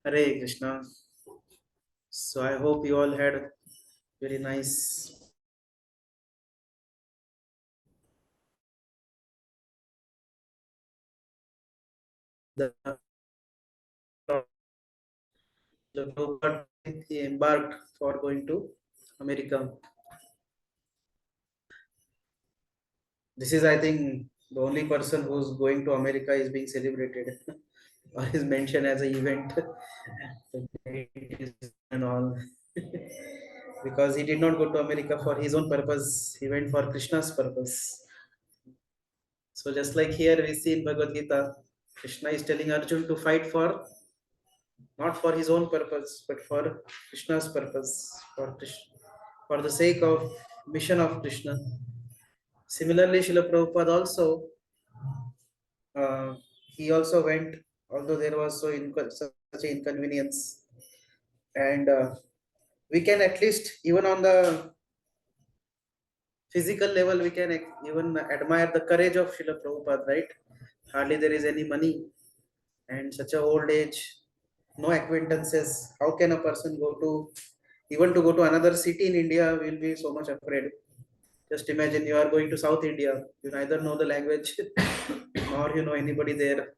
Hare Krishna. So I hope you all had very nice the Prabhupada, he embarked for going to America. This is, I think, the only person who's going to America is being celebrated or is mentioned as an event. The date is and all. Because he did not go to America for his own purpose, he went for Krishna's purpose. So just like here we see in Bhagavad Gita, Krishna is telling Arjun to fight for not for his own purpose, but for Krishna's purpose, for Krishna, for the sake of mission of Krishna. Similarly, Srila Prabhupada also, uh, he also went, although there was such an inconvenience, and we can at least, even on the physical level, we can even admire the courage of Srila Prabhupada, right? Hardly there is any money, and such a old age, no acquaintances. How can a person go to even to go to another city in India? Will be so much afraid. Just imagine you are going to South India. You neither know the language nor you know anybody there.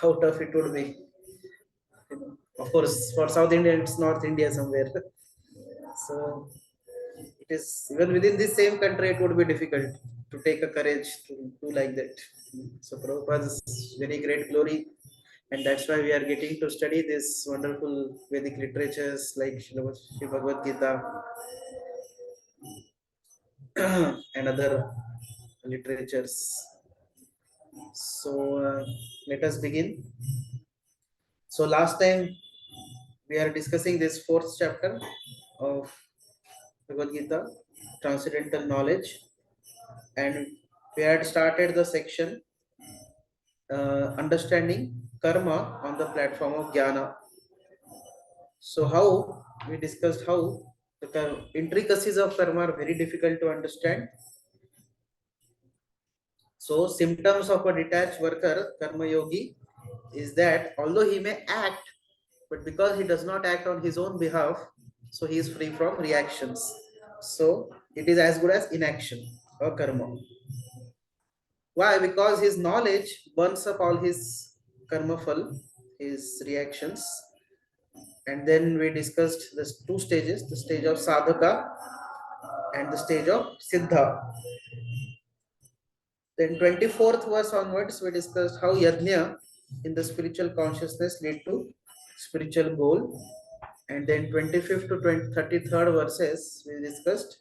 How tough it would be. Of course, for South India, it's North India somewhere. So it is even within this same country, it would be difficult to take a courage to do like that. So Prabhupada's very great glory, and that's why we are getting to study this wonderful Vedic literatures like Srimad Bhagavad Gita and other literatures. So let us begin. So last time we are discussing this fourth chapter of Bhagavad Gita, Transcendental Knowledge, and we had started the section understanding karma on the platform of jnana. So how we discussed how the intricacies of karma are very difficult to understand. So symptoms of a detached worker, karma yogi, is that although he may act, but because he does not act on his own behalf, so he is free from reactions. So it is as good as inaction or karma. Why? Because his knowledge burns up all his karma phal, his reactions. And then we discussed the two stages, the stage of sadhaka and the stage of siddha. Then 24th verse onwards, we discussed how yajna in the spiritual consciousness lead to spiritual goal. And then 25th to 33rd verses, we discussed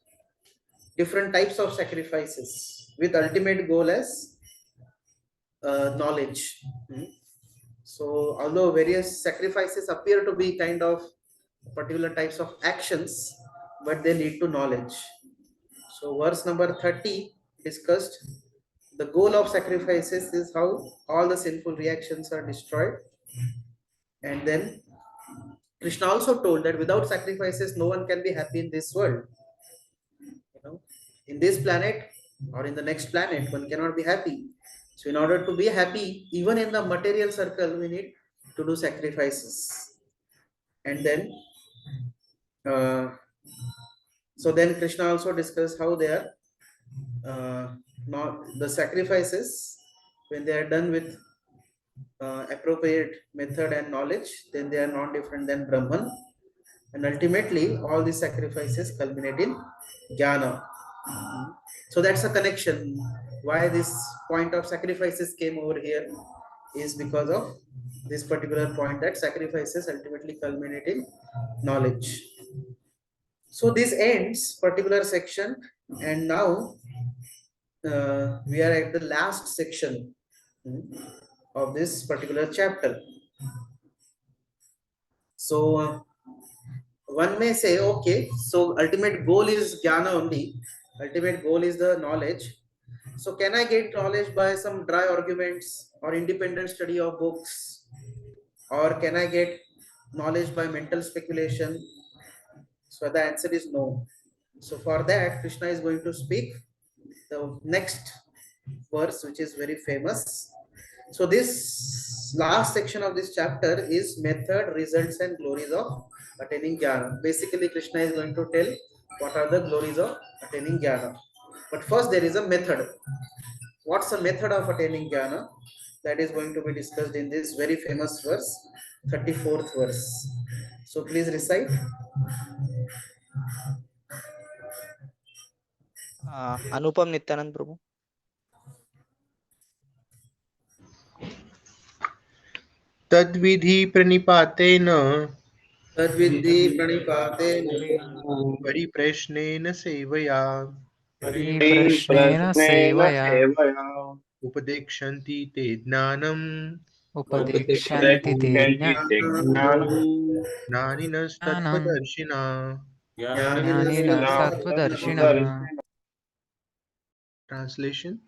different types of sacrifices with ultimate goal as knowledge. So although various sacrifices appear to be kind of particular types of actions, but they lead to knowledge. So verse number 30 discussed the goal of sacrifices is how all the sinful reactions are destroyed. And then Krishna also told that without sacrifices, no one can be happy in this world. You know, in this planet or in the next planet, one cannot be happy. So, in order to be happy, even in the material circle, we need to do sacrifices. And then, uh, so then Krishna also discussed how they are not the sacrifices when they are done with appropriate method and knowledge, then they are not different than Brahman. And ultimately, all these sacrifices culminate in jnana. So that's a connection. Why this point of sacrifices came over here is because of this particular point that sacrifices ultimately culminate in knowledge. So this ends particular section, and now we are at the last section of this particular chapter. So one may say, okay, so ultimate goal is jnana only. Ultimate goal is the knowledge. So can I get knowledge by some dry arguments or independent study of books? Or can I get knowledge by mental speculation? So the answer is no. So for that, Krishna is going to speak the next verse, which is very famous. So this last section of this chapter is method, results, and glories of attaining jnana. Basically, Krishna is going to tell what are the glories of attaining jnana. But first, there is a method. What's the method of attaining jnana? That is going to be discussed in this very famous verse, 34th verse. So please recite. अनुपम नित्यानंद प्रभु. तद्विधि प्रणिपातेन तद्विद्धि प्रणिपातेन परिप्रश्नेन सेवया परिप्रश्नेन सेवया उपदेक्षन्ति ते ज्ञानम् उपदिक्षन्ति ते ज्ञानम् ज्ञानिनस्तत्त्वदर्शिना. ज्ञानिनः सत्त्वदर्शिनः. Translation: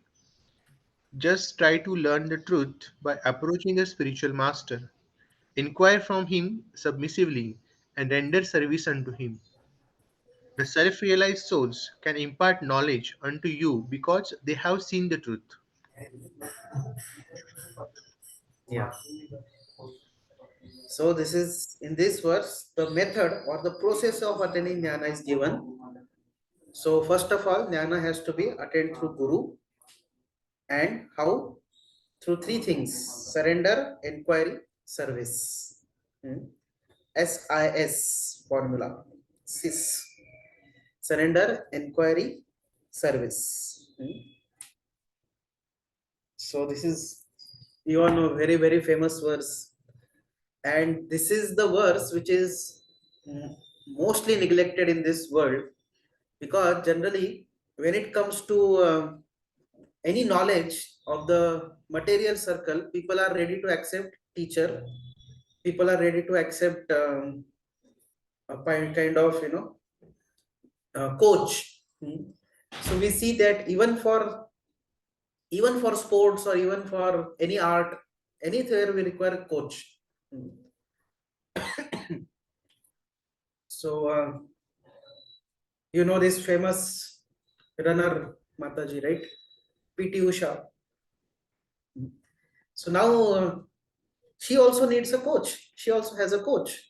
Just try to learn the truth by approaching a spiritual master. Inquire from him submissively and render service unto him. The self-realized souls can impart knowledge unto you because they have seen the truth. Yeah. So this is in this verse, the method or the process of attaining jnana is given. So first of all, jnana has to be attained through guru, and how? Through three things: surrender, inquiry, service. SIS formula. SIS. Surrender, inquiry, service. So this is, you all know, very very famous verse, and this is the verse which is mostly neglected in this world, because generally when it comes to any knowledge of the material circle, people are ready to accept teacher, people are ready to accept a kind of, coach. So we see that even for sports or even for any art, anywhere we require a coach. So you know this famous runner Mataji, right? PT Usha. So now she also needs a coach. She also has a coach.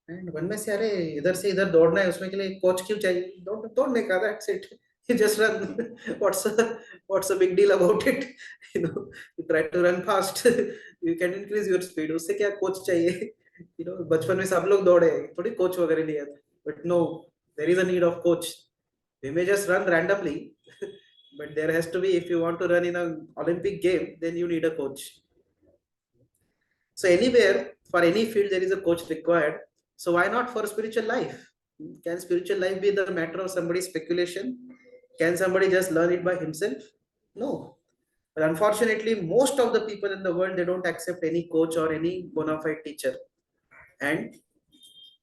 And when में से अरे इधर से इधर दौड़ना है, उसमें के लिए कोच क्यों चाहिए? दौड़ने का, that's it. You just run. What's a big deal about it? You try to run fast. You can increase your speed. उससे क्या कोच चाहिए? बचपन में सब लोग दौड़े, थोड़ी कोच वगैरह लिया था. But no, there is a need of coach. We may just run randomly, but there has to be, if you want to run in an Olympic game, then you need a coach. So anywhere, for any field, there is a coach required. So why not for spiritual life? Can spiritual life be the matter of somebody's speculation? Can somebody just learn it by himself? No. But unfortunately, most of the people in the world, they don't accept any coach or any bona fide teacher. And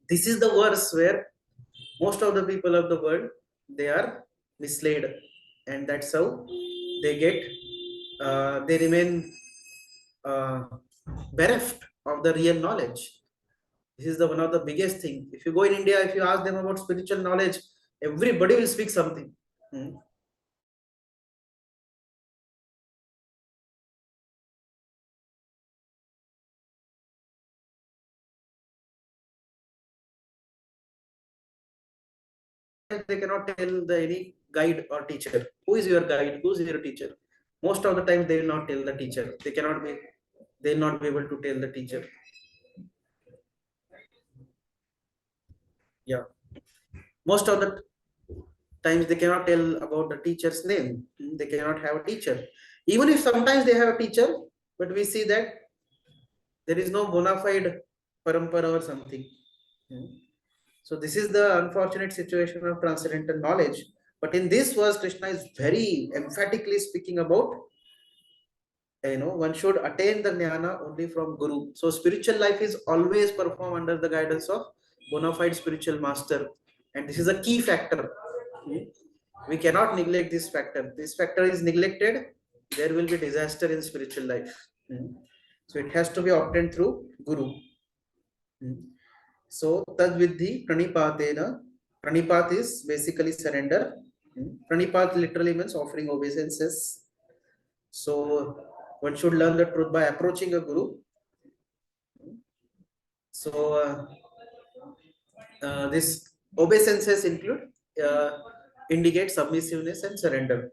this is the verse where most of the people of the world, they are misled. And that's how they get, they remain bereft of the real knowledge. This is the one of the biggest thing. If you go in India, if you ask them about spiritual knowledge, everybody will speak something. They cannot tell any guide or teacher. Who is your guide? Who is your teacher? Most of the time, they will not tell the teacher. They will not be able to tell the teacher. Yeah. Most of the times they cannot tell about the teacher's name. They cannot have a teacher. Even if sometimes they have a teacher, but we see that there is no bona fide parampara or something. So this is the unfortunate situation of transcendental knowledge. But in this verse, Krishna is very emphatically speaking about, one should attain the jnana only from Guru. So spiritual life is always performed under the guidance of bona fide spiritual master. And this is a key factor. We cannot neglect this factor. This factor is neglected, there will be disaster in spiritual life. So it has to be obtained through Guru. So tadvidhi pranipatena. Pranipat is basically surrender. Pranipat literally means offering obeisances. So one should learn the truth by approaching a guru. So this obeisances include indicate submissiveness and surrender.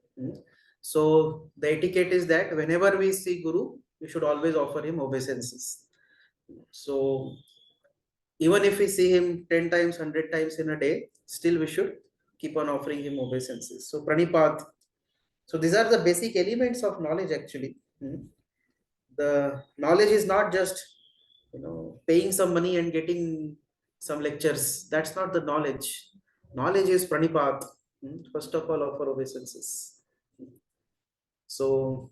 So the etiquette is that whenever we see guru, we should always offer him obeisances. So even if we see him 10 times, 100 times in a day, still we should keep on offering him obeisances. So pranipad. So these are the basic elements of knowledge actually. The knowledge is not just paying some money and getting some lectures. That's not the knowledge. Knowledge is pranipad. First of all, offer obeisances. So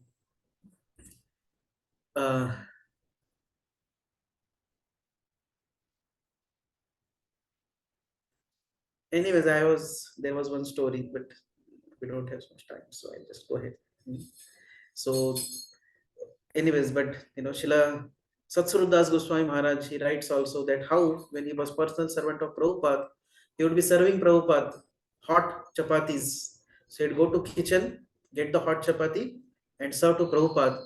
anyways, there was one story, but we don't have so much time, so I'll just go ahead. So anyways, but Shila Satsurudas Goswami Maharaj, he writes also that how when he was personal servant of Prabhupada, he would be serving Prabhupada hot chapatis. So he'd go to kitchen, get the hot chapati and serve to Prabhupada.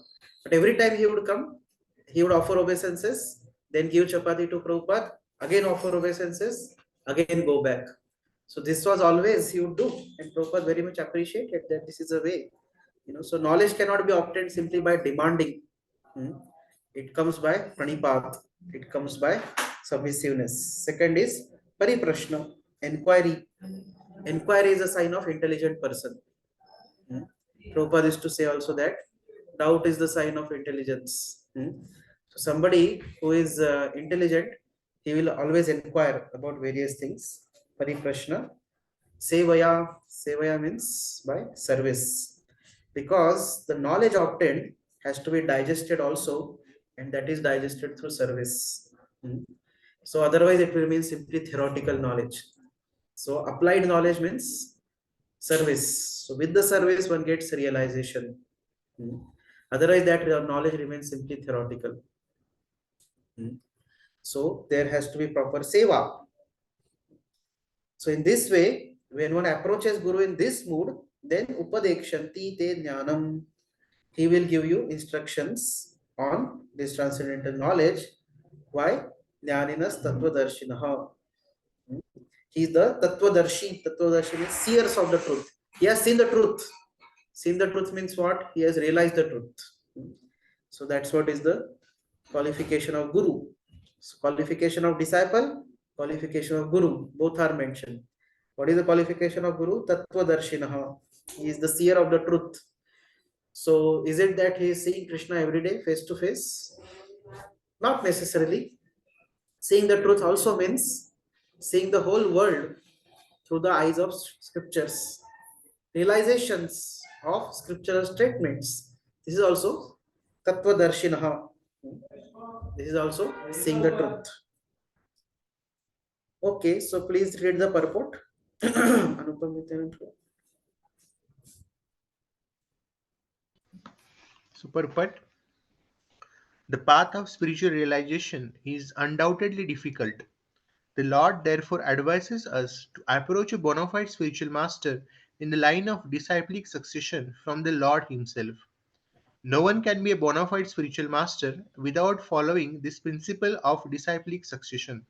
But every time he would come, he would offer obeisances, then give chapati to Prabhupada, again offer obeisances, again go back. So this was always he would do, and Prabhupada very much appreciated that this is a way. So knowledge cannot be obtained simply by demanding. It comes by pranipad. It comes by submissiveness. Second is pariprashna, inquiry. Inquiry is a sign of intelligent person. Prabhupada used to say also that doubt is the sign of intelligence. So somebody who is intelligent, he will always inquire about various things. Pariprashna. Sevaya means by service. Because the knowledge obtained has to be digested also, and that is digested through service. So otherwise it will mean simply theoretical knowledge. So applied knowledge means service. So with the service one gets realization. Otherwise that knowledge remains simply theoretical. So there has to be proper seva. So in this way, when one approaches Guru in this mood, then upadekshanti te jnanam. He will give you instructions on this transcendental knowledge. Why? Jnaninas tattvadarshinaha. He is the tattvadarshi. Tattvadarshi means seers of the truth. He has seen the truth. Seen the truth means what? He has realized the truth. So that's what is the qualification of Guru. So qualification of disciple, qualification of Guru, both are mentioned. What is the qualification of Guru? Tattvadarshinaha. He is the seer of the truth. So is it that he is seeing Krishna every day face to face? Not necessarily. Seeing the truth also means seeing the whole world through the eyes of scriptures. Realizations of scriptural statements. This is also Tattvadarshinaha. This is also seeing the truth. Okay, so please read the purport. So, purport. The path of spiritual realization is undoubtedly difficult. The Lord therefore advises us to approach a bona fide spiritual master in the line of disciplic succession from the Lord Himself. No one can be a bona fide spiritual master without following this principle of disciplic succession.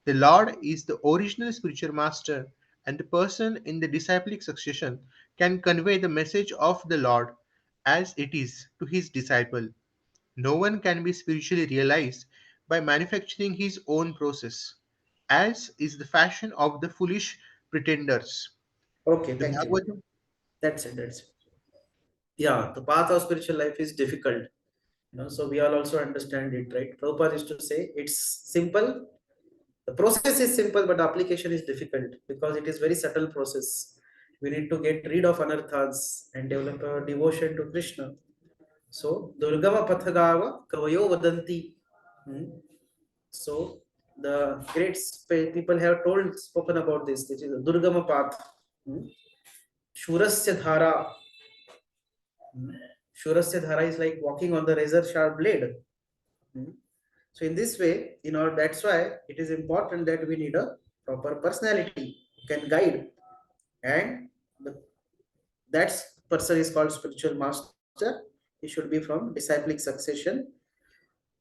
The Lord is the original spiritual master, and the person in the disciplic succession can convey the message of the Lord as it is to his disciple. No one can be spiritually realized by manufacturing his own process, as is the fashion of the foolish pretenders. Okay, The thank you. Bhagavad That's it. That's it. Yeah, the path of spiritual life is difficult. So we all also understand it, right? Prabhupada used to say it's simple. The process is simple, but the application is difficult because it is very subtle process. We need to get rid of anarthas and develop a devotion to Krishna. So Durgama Pathagava Kavayo Vadanti. So the great people have spoken about this. This is a Durgama path. Shurasya Dhara. Shurasya Dhara is like walking on the razor sharp blade. So in this way, that's why it is important that we need a proper personality who can guide, and that person is called spiritual master. he should be from disciplic succession.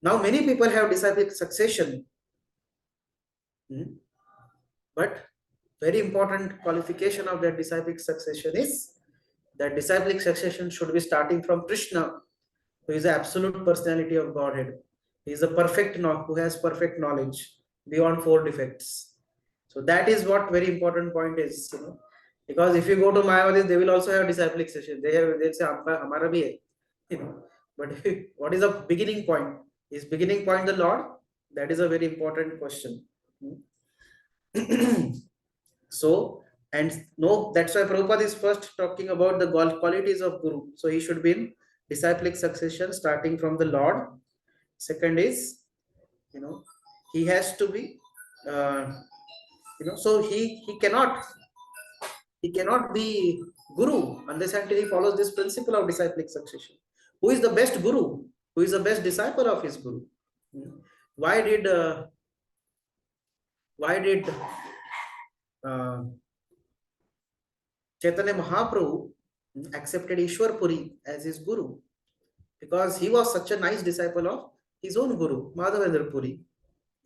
Now many people have disciplic succession, but very important qualification of that disciplic succession is that disciplic succession should be starting from Krishna, who is the absolute personality of Godhead. He is a perfect who has perfect knowledge beyond 4 defects. So that is what very important point is, because if you go to Mayavadis, they will also have disciplic succession. They'll say Hamara bhi hai, But what is the beginning point? Is beginning point the Lord? That is a very important question. So, and no, that's why Prabhupada is first talking about the qualities of Guru. So he should be in disciplic succession starting from the Lord. Second is, he has to be, so he cannot be Guru unless until he follows this principle of disciplic succession. Who is the best Guru? Who is the best disciple of his Guru? Why did Chaitanya Mahaprabhu accepted Ishwar Puri as his Guru? Because he was such a nice disciple of his own Guru, Madhavendra Puri,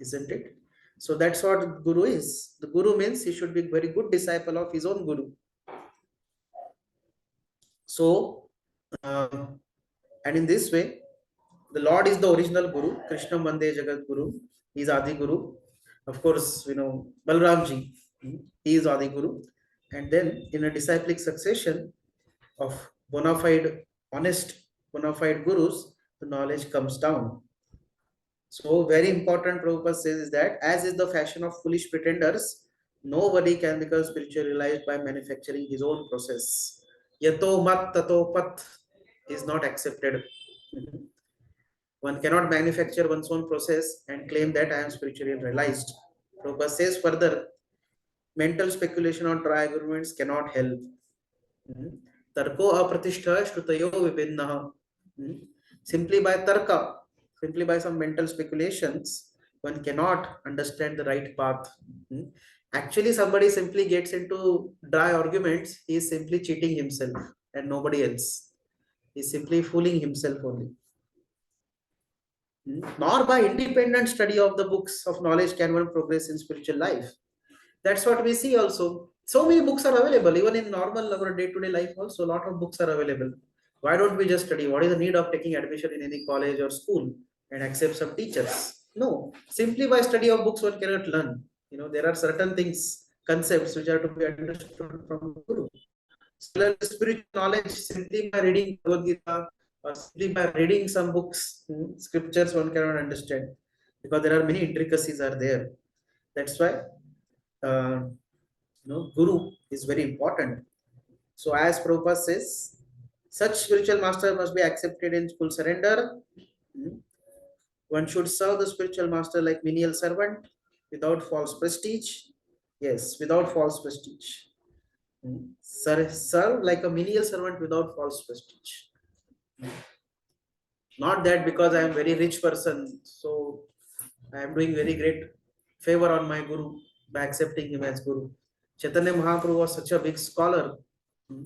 isn't it? So that's what Guru is. The Guru means he should be a very good disciple of his own Guru. So, and in this way, the Lord is the original Guru. Krishna Vande Jagat Guru. He is Adi Guru. Of course, Balramji, he is Adi Guru. And then in a disciplic succession of bona fide, honest, bona fide Gurus, the knowledge comes down. So very important, Prabhupada says is that as is the fashion of foolish pretenders, nobody can become spiritually realized by manufacturing his own process. Yato mat tato pat is not accepted. One cannot manufacture one's own process and claim that I am spiritually realized. Prabhupada says further, mental speculation on dry arguments cannot help. Tarko apratishta shrutayo vibhinna. Simply by tarka, simply by some mental speculations, one cannot understand the right path. Actually, somebody simply gets into dry arguments, he is simply cheating himself and nobody else. He is simply fooling himself only. Nor by independent study of the books of knowledge can one progress in spiritual life. That's what we see also. So many books are available, even in normal our day-to-day life also, a lot of books are available. Why don't we just study? What is the need of taking admission in any college or school and accept some teachers? No, simply by study of books one cannot learn. There are certain things, concepts which are to be understood from Guru. Spiritual knowledge simply by reading Bhagavad Gita or simply by reading some books, scriptures, one cannot understand because there are many intricacies are there. That's why Guru is very important. So as Prabhupada says, such spiritual master must be accepted in full surrender. One should serve the spiritual master like menial servant without false prestige. Yes, without false prestige. Serve like a menial servant without false prestige. Not that because I am very rich person, so I am doing very great favor on my Guru by accepting him as Guru. Chaitanya Mahaprabhu was such a big scholar,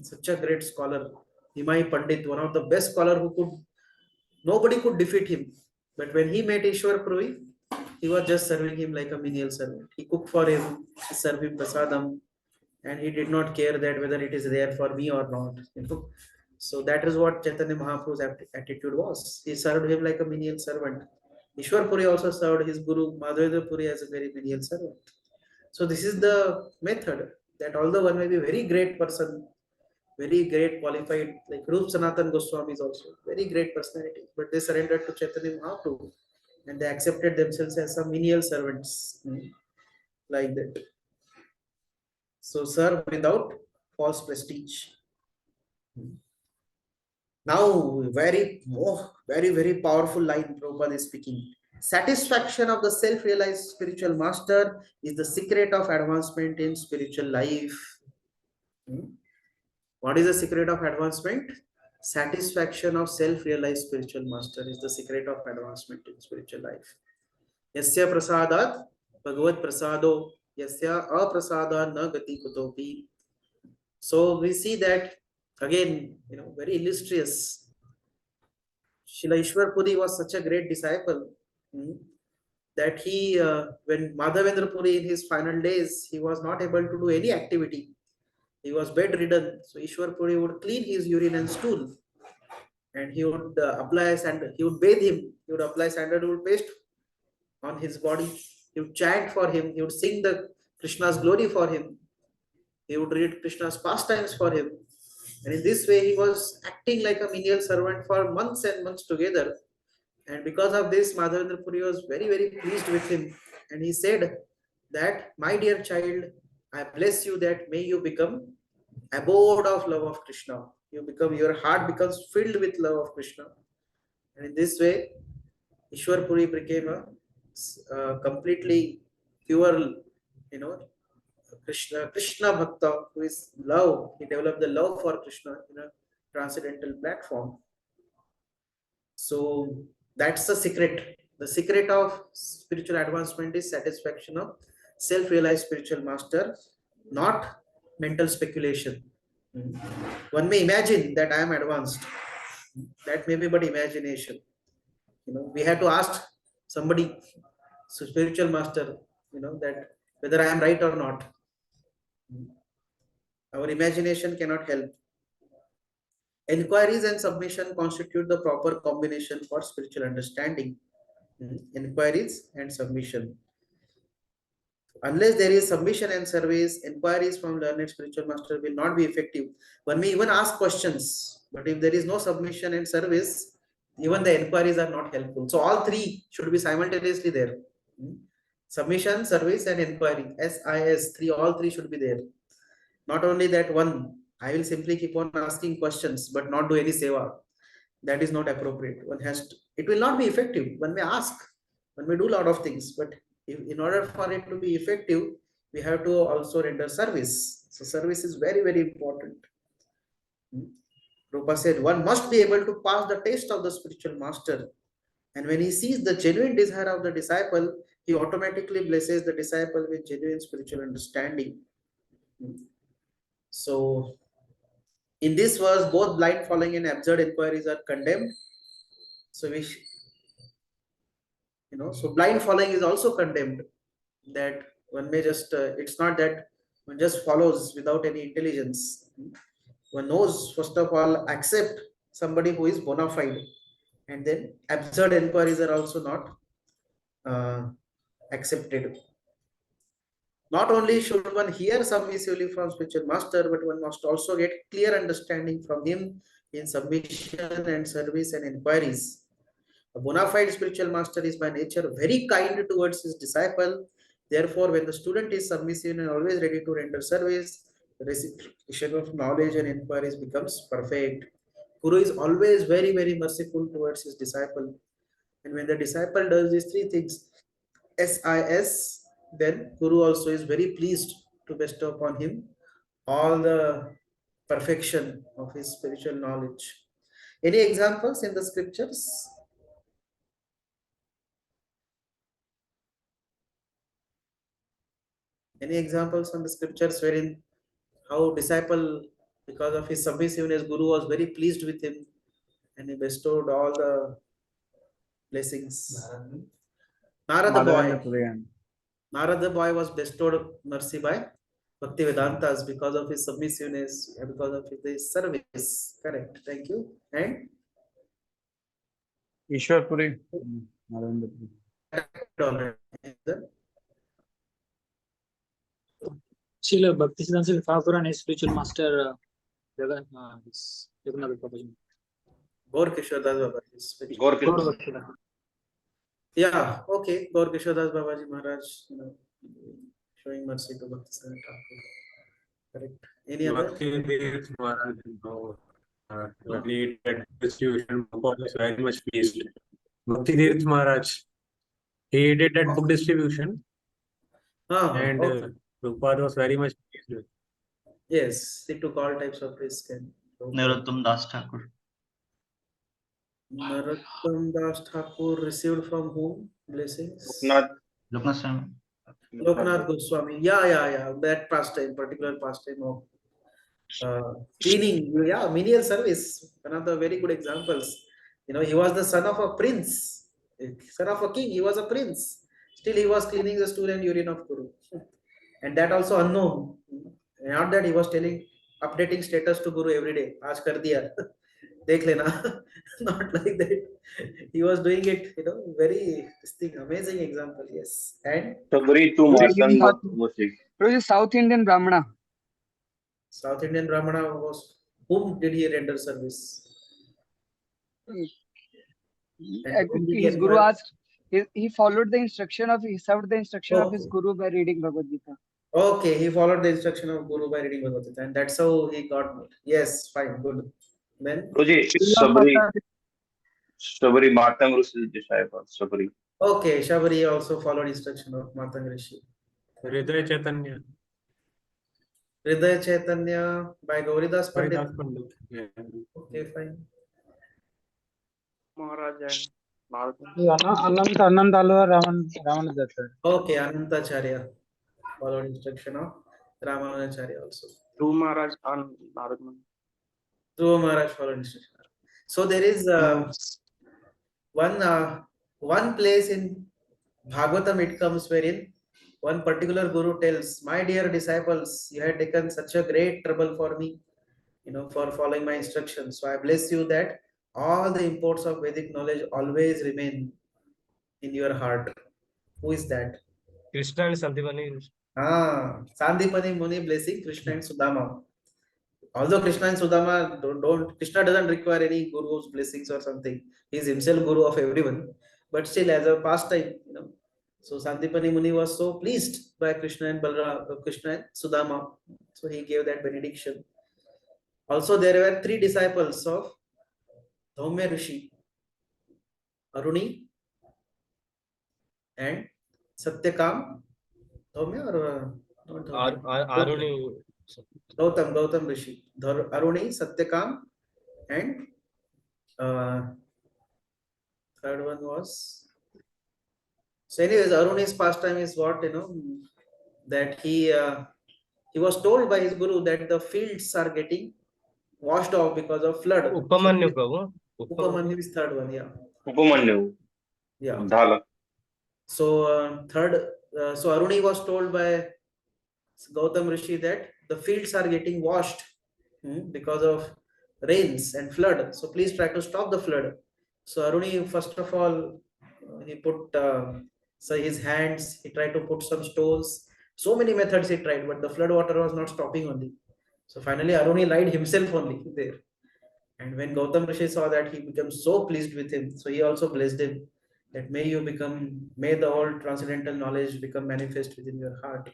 such a great scholar. Himai Pandit, one of the best scholar nobody could defeat him. But when he met Ishwar Puri, he was just serving him like a menial servant. He cooked for him, he served him prasadam, and he did not care that whether it is there for me or not. So that is what Chaitanya Mahaprabhu's attitude was. He served him like a menial servant. Ishwar Puri also served his Guru Madhavendra Puri as a very menial servant. So this is the method that although one may be a very great person, very great qualified, like Rup Sanatan Goswami is also very great personality, but they surrendered to Chaitanya Mahaprabhu and they accepted themselves as some menial servants, like that. So serve without false prestige. Now, very powerful line Prabhupada is speaking. Satisfaction of the self-realized spiritual master is the secret of advancement in spiritual life. What is the secret of advancement? Satisfaction of self-realized spiritual master is the secret of advancement in spiritual life. Yasya prasadat bhagavad prasado yasya aprasada na gati kutopi. So we see that again, very illustrious Srila Ishwar Puri was such a great disciple, that he, when Madhavendra Puri in his final days, he was not able to do any activity. He was bedridden. So Ishwar Puri would clean his urine and stool, and he would apply sand. He would bathe him. He would apply sandalwood paste on his body. He would chant for him. He would sing the Krishna's glory for him. He would read Krishna's pastimes for him. And in this way, he was acting like a menial servant for months and months together. And because of this, Madhavendra Puri was very, very pleased with him. And he said that, my dear child, I bless you that may you become abode of love of Krishna. Your heart becomes filled with love of Krishna. And in this way, Ishwar Puri became a completely pure, Krishna Bhakta, who is love. He developed the love for Krishna in a transcendental platform. So that's the secret. The secret of spiritual advancement is satisfaction of self-realized spiritual master, not mental speculation. One may imagine that I am advanced. That may be but imagination. We have to ask somebody, spiritual master, that whether I am right or not. Our imagination cannot help. Inquiries and submission constitute the proper combination for spiritual understanding. Inquiries and submission. Unless there is submission and service, inquiries from learned spiritual master will not be effective. One may even ask questions, but if there is no submission and service, even the inquiries are not helpful. So all three should be simultaneously there. Submission, service, and inquiry. SIS, all three should be there. Not only that, one, I will simply keep on asking questions but not do any seva. That is not appropriate. One has to, it will not be effective. One may ask, one may do a lot of things, but in order for it to be effective, we have to also render service. So service is very, very important. Rupa said, one must be able to pass the test of the spiritual master. And when he sees the genuine desire of the disciple, he automatically blesses the disciple with genuine spiritual understanding. So, in this verse, both blind following and absurd inquiries are condemned. So, so blind following is also condemned. That one may just, it's not that one just follows without any intelligence. One knows, first of all, accept somebody who is bona fide. And then absurd inquiries are also not accepted. Not only should one hear submissively from spiritual master, but one must also get clear understanding from him in submission and service and inquiries. A bona fide spiritual master is by nature very kind towards his disciple. Therefore, when the student is submissive and always ready to render service, the reciprocation of knowledge and inquiries becomes perfect. Guru is always very, very merciful towards his disciple. And when the disciple does these three things, SIS, then Guru also is very pleased to bestow upon him all the perfection of his spiritual knowledge. Any examples in the scriptures? Any examples from the scriptures wherein how disciple, because of his submissiveness, Guru was very pleased with him and he bestowed all the blessings. Narada boy. Narada boy was bestowed mercy by Bhakti Vedantas because of his submissiveness, because of his service. Correct. Thank you. And Ishwar Puri. Srila Bhakti Shastri Thakur and his spiritual master Jagannath Babaji. Gaur Kishore Das Babaji. Gaur Kishore. Yeah, okay. Gaur Kishore Das Babaji Maharaj, showing mercy to Bhakti Shastri Thakur. Correct. Any other? Bhakti Maharaj, when he did distribution, Prabhupada was very much pleased. Bhakti Tirth Maharaj, he did that book distribution, and Okay. Prabhupada was very much pleased with. Yes, he took all types of risk. And Narottam Das Thakur. Narottam Das Thakur received from whom blessings? Loknath Swami. Loknath Goswami. Yeah. That pastime, particular pastime of cleaning. Yeah, menial service. One of the very good examples. He was the son of a prince, son of a king. He was a prince. Still, he was cleaning the stool and urine of Guru, and that also unknown. Not that he was telling, updating status to Guru every day. Aaj kar diya, dekh lena. Not like that. He was doing it, very this thing, amazing example. Yes, and Sabri tu Martand Musik. South Indian Brahmana. South Indian Brahmana was, whom did he render service? And whom did he His Guru admire? asked, he followed the instruction of, he served the instruction of his Okay. Guru by reading Bhagavad Gita. Okay, he followed the instruction of Guru by reading Bhagavad Gita, and that's how he got more. Yes, fine, good. Then, Guruji, Sabri Martand Rishi's disciple. Sabri. okay, Shabari also followed instruction of Matang Rishi. Hriday Chaitanya. Hriday Chaitanya by Gauridas Pandit. Haridas Pandit. Yeah. Okay, fine. Maharaj Anandalu Ramanujacharya. Okay, Anantacharya followed instruction of Ramanujacharya also. Dhruv Maharaj and Narad Muni. Dhruva Maharaj followed instruction. So there is one place in Bhagavatam it comes wherein one particular guru tells, my dear disciples, you had taken such a great trouble for me, for following my instructions. So I bless you that all the imports of Vedic knowledge always remain in your heart. Who is that? Krishna and Sandipani. Sandipani Muni blessing Krishna and Sudama. Although Krishna and Sudama Krishna doesn't require any guru's blessings or something. He is himself guru of everyone. But still, as a pastime, So Sandipani Muni was so pleased by Krishna and Krishna and Sudama. So he gave that benediction. Also, there were 3 disciples of Dhaumya Rishi, Aruni and Satyakam. Dhaumya or not Dhaumya? Aruni. Gautam Rishi. Aruni, Satyakam, and third one was. So, anyways, Aruni's pastime is what, that he was told by his guru that the fields are getting washed off because of flood. Upamanyu Prabhu. Upamanyu is third one, yeah. Upamanyu. Yeah. Dhala. So so Aruni was told by Gautam Rishi that the fields are getting washed because of rains and flood. So please try to stop the flood. So Aruni, first of all, he put his hands, he tried to put some stones. So many methods he tried, but the flood water was not stopping only. So finally Aruni lied himself only there. And when Gautam Rishi saw that, he became so pleased with him. So he also blessed him that may the whole transcendental knowledge become manifest within your heart.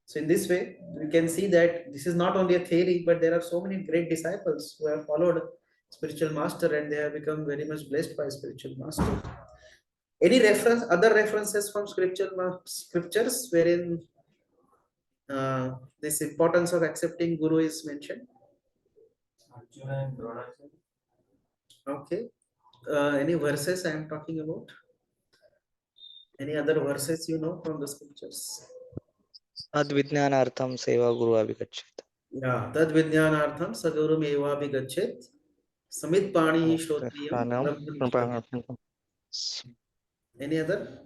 So in this way, we can see that this is not only a theory, but there are so many great disciples who have followed spiritual master and they have become very much blessed by spiritual master. Any other references from scriptures wherein this importance of accepting Guru is mentioned? Okay. Any verses I am talking about? Any other verses from the scriptures? Advijnanartham seva guru abhigachet. Yeah, tad vijnanartham saguru meva abhigachet. Samit pani shrotriyam. Any other?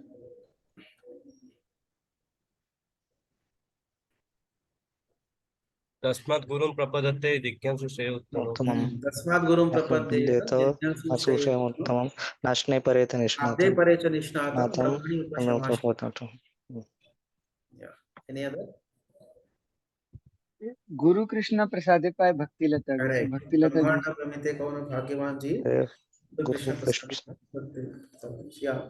Tasmat Gurum Prapadate Dikyansu Uttamam. Tasmat Gurum Prapadate Asusha Uttamam. Nashne Pareta Abde Nishnatam. Parecha Nishnatam. Natam. Brahmani Upashamash. Yeah. Any other? Guru Krishna Prasade Pai Bhakti Lata. Correct. Bhakti Lata. Brahmana Pramite Kauna Bhagyavan Ji. Guru Krishna. Yeah.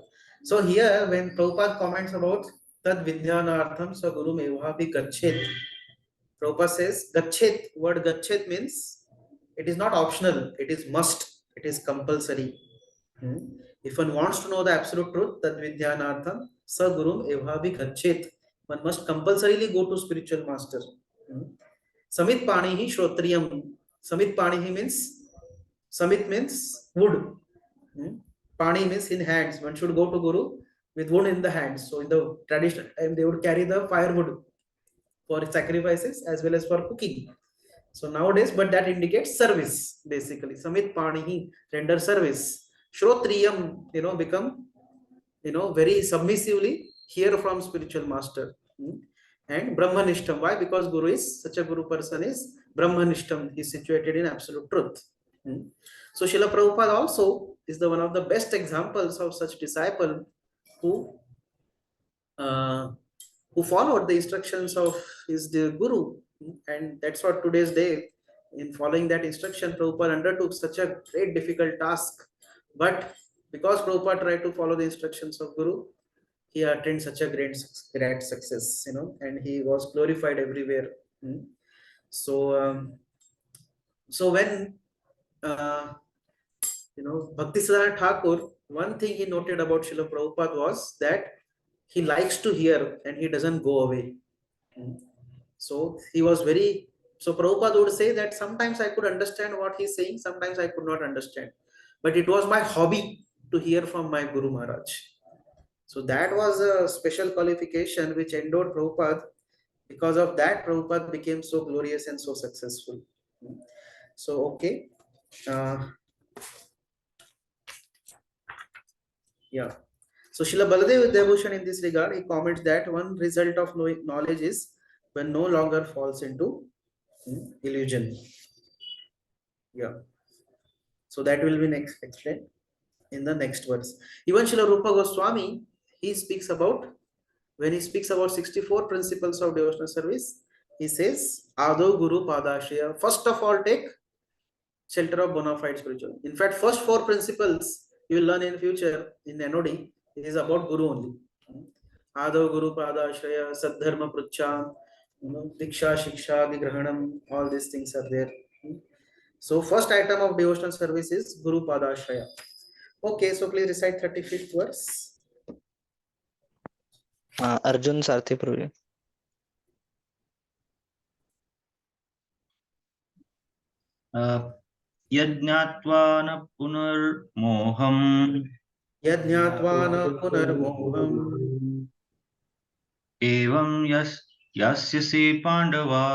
So here, when Prabhupada comments about Tad Vidyanartham Sa Guru Mevahapi Gachet, Prabhupada says Gachet, word Gachet means it is not optional, it is must, it is compulsory. If one wants to know the absolute truth, Tad Vidyanartham Sa Guru Mevahapi Gachet, one must compulsorily go to spiritual master. Samit Panihi Shrotriyam. Samit Panihi means wood. Pani means in hands. One should go to Guru with wood in the hands. So in the traditional time, they would carry the firewood for sacrifices as well as for cooking. So nowadays, but that indicates service basically. Samit Panihi, render service. Shrotriyam, become, very submissively hear from spiritual master. And Brahmanishtam. Why? Because Guru is, such a Guru person is Brahmanishtam. He is situated in absolute truth. So Srila Prabhupada also is the one of the best examples of such disciple who uh, who followed the instructions of his Guru. And that's what today's day, in following that instruction, Prabhupada undertook such a great difficult task. But because Prabhupada tried to follow the instructions of Guru, he attained such a great success, and he was glorified everywhere. So when Bhakti Siddhanta Thakur, one thing he noted about Srila Prabhupada was that he likes to hear and he doesn't go away. So he was very, so Prabhupada would say that sometimes I could understand what he's saying, sometimes I could not understand. But it was my hobby to hear from my Guru Maharaj. So that was a special qualification which endowed Prabhupada. Because of that, Prabhupada became so glorious and so successful. So, okay. Yeah. So Srila Baladev Devbhushan in this regard, he comments that one result of knowledge is when no longer falls into illusion. Yeah. So that will be next explained in the next verse. Even Srila Rupa Goswami, he speaks about, when he speaks about 64 principles of devotional service, he says, Ado Guru Padashaya. First of all, take shelter of bona fide spiritual. In fact, first 4 principles you will learn in future in NOD is about Guru only. Ado Guru Padashaya, Sadharma Prucham, Diksha, Shiksha, Vigrahanam, all these things are there. So first item of devotional service is Guru Padashraya. Okay, so please recite 35th verse. Arjun Sarthi Prabhu. यज्ञात्वा न पुनर्मोहम् Yajñatva na punarmoham एवं यास्यसि पाण्डवा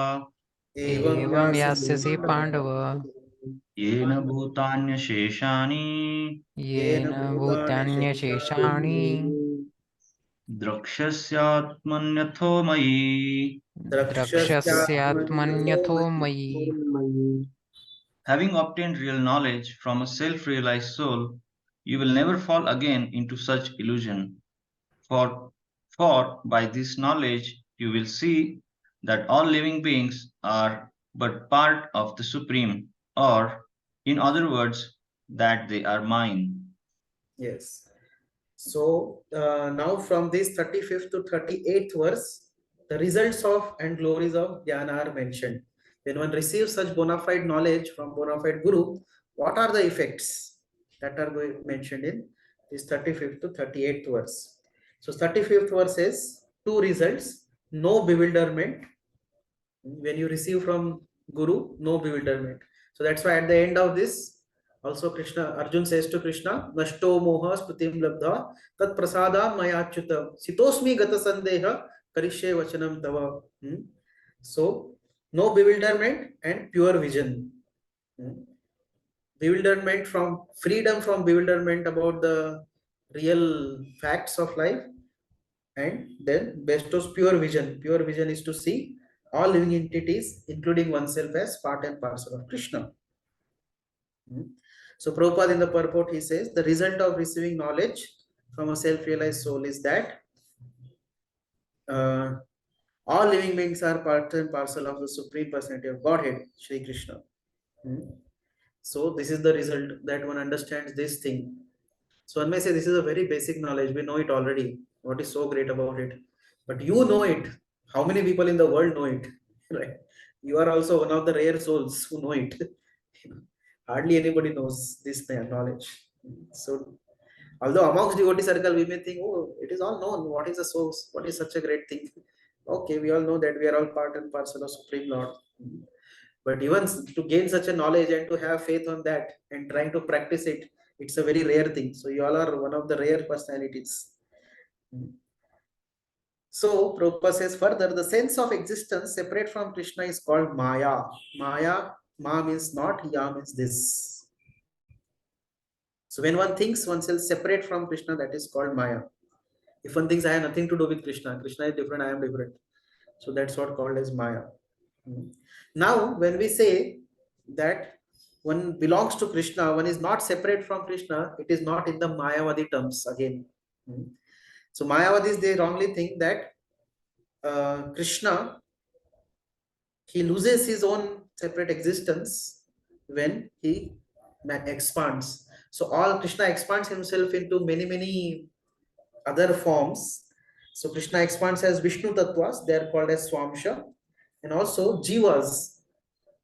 एवं यास्यसि पाण्डव येन भूतान्यशेषाणि येन भूतान्यशेषाणि द्रक्ष्यस्यात्मन्यथो मयि द्रक्ष्यस्यात्मन्यथो मयि. Having obtained real knowledge from a self-realized soul, you will never fall again into such illusion. For by this knowledge you will see that all living beings are but part of the Supreme, or, in other words, that they are mine. Yes. So now from this 35th to 38th verse, the results of and glories of Jnana are mentioned. When one receives such bona fide knowledge from bona fide Guru, what are the effects that are mentioned in this 35th to 38th verse? So 35th verse says 2 results: no bewilderment. When you receive from Guru, no bewilderment. So that's why at the end of this, also Arjun says to Krishna, Nashto moha sprutim labdha tat prasada mayachyuta sitosmi gata sandeha karishye vachanam tava. So no bewilderment and pure vision. Bewilderment from, freedom from bewilderment about the real facts of life, and then bestows pure vision. Pure vision is to see all living entities, including oneself, as part and parcel of Krishna. So Prabhupada in the purport, he says, the result of receiving knowledge from a self-realized soul is that all living beings are part and parcel of the Supreme Personality of Godhead, Shri Krishna. So this is the result, that one understands this thing. So one may say this is a very basic knowledge, we know it already. What is so great about it? But you know it. How many people in the world know it? Right? You are also one of the rare souls who know it. Hardly anybody knows this knowledge. So although amongst devotee circle we may think, oh, it is all known. What is the source? What is such a great thing? Okay, we all know that we are all part and parcel of Supreme Lord. But even to gain such a knowledge and to have faith on that and trying to practice it, it's a very rare thing. So you all are one of the rare personalities. So Prabhupada says further, the sense of existence separate from Krishna is called Maya. Maya, Ma means not, Ya means this. So when one thinks oneself separate from Krishna, that is called Maya. If one thinks I have nothing to do with Krishna, Krishna is different, I am different. So that's what called as Maya. Now, when we say that one belongs to Krishna, one is not separate from Krishna, it is not in the Mayavadi terms again. So Mayavadis, they wrongly think that Krishna, he loses his own separate existence when he expands. So all Krishna expands himself into many other forms. So Krishna expands as Vishnu Tattvas, they are called as Swamsha, and also Jivas,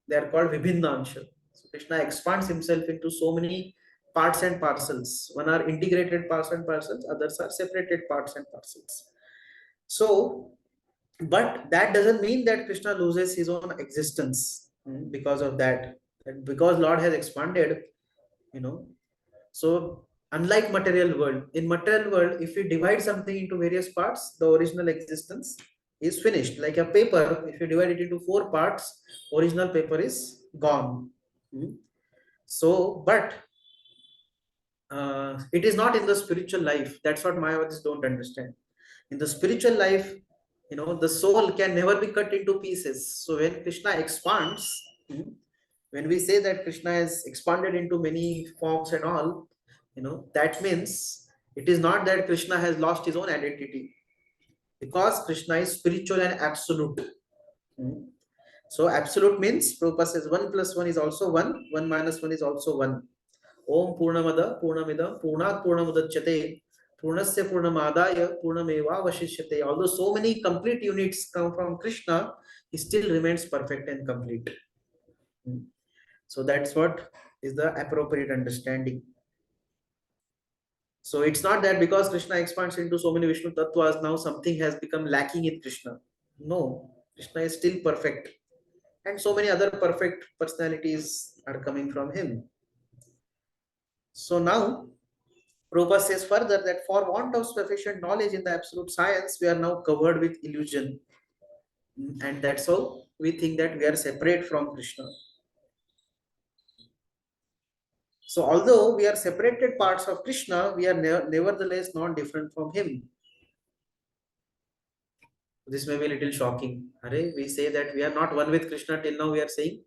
they are called Vibhinnansha. So Krishna expands himself into so many parts and parcels. One are integrated parts and parcels, others are separated parts and parcels. So, but that doesn't mean that Krishna loses his own existence because of that. And because Lord has expanded, you know. So unlike material world, in material world, if you divide something into various parts, the original existence is finished. Like a paper, if you divide it into 4 parts, original paper is gone. So, but it is not in the spiritual life. That's what Mayavadis don't understand. In the spiritual life, the soul can never be cut into pieces. So when Krishna expands, when we say that Krishna has expanded into many forms and all, that means it is not that Krishna has lost his own identity, because Krishna is spiritual and absolute. So absolute means Prabhupada says 1 plus 1 is also 1, 1 minus 1 is also 1. Om Purnamada Purnamidam Purnat Purnamudachyate Purnasya Purnamadaya Purnameva Vashishyate. Although so many complete units come from Krishna, he still remains perfect and complete. So that's what is the appropriate understanding. So it's not that because Krishna expands into so many Vishnu Tattvas, now something has become lacking in Krishna. No, Krishna is still perfect. And so many other perfect personalities are coming from him. So now, Prabhupada says further that for want of sufficient knowledge in the absolute science, we are now covered with illusion. And that's how we think that we are separate from Krishna. So although we are separated parts of Krishna, we are nevertheless not different from him. This may be a little shocking. We say that we are not one with Krishna, till now we are saying,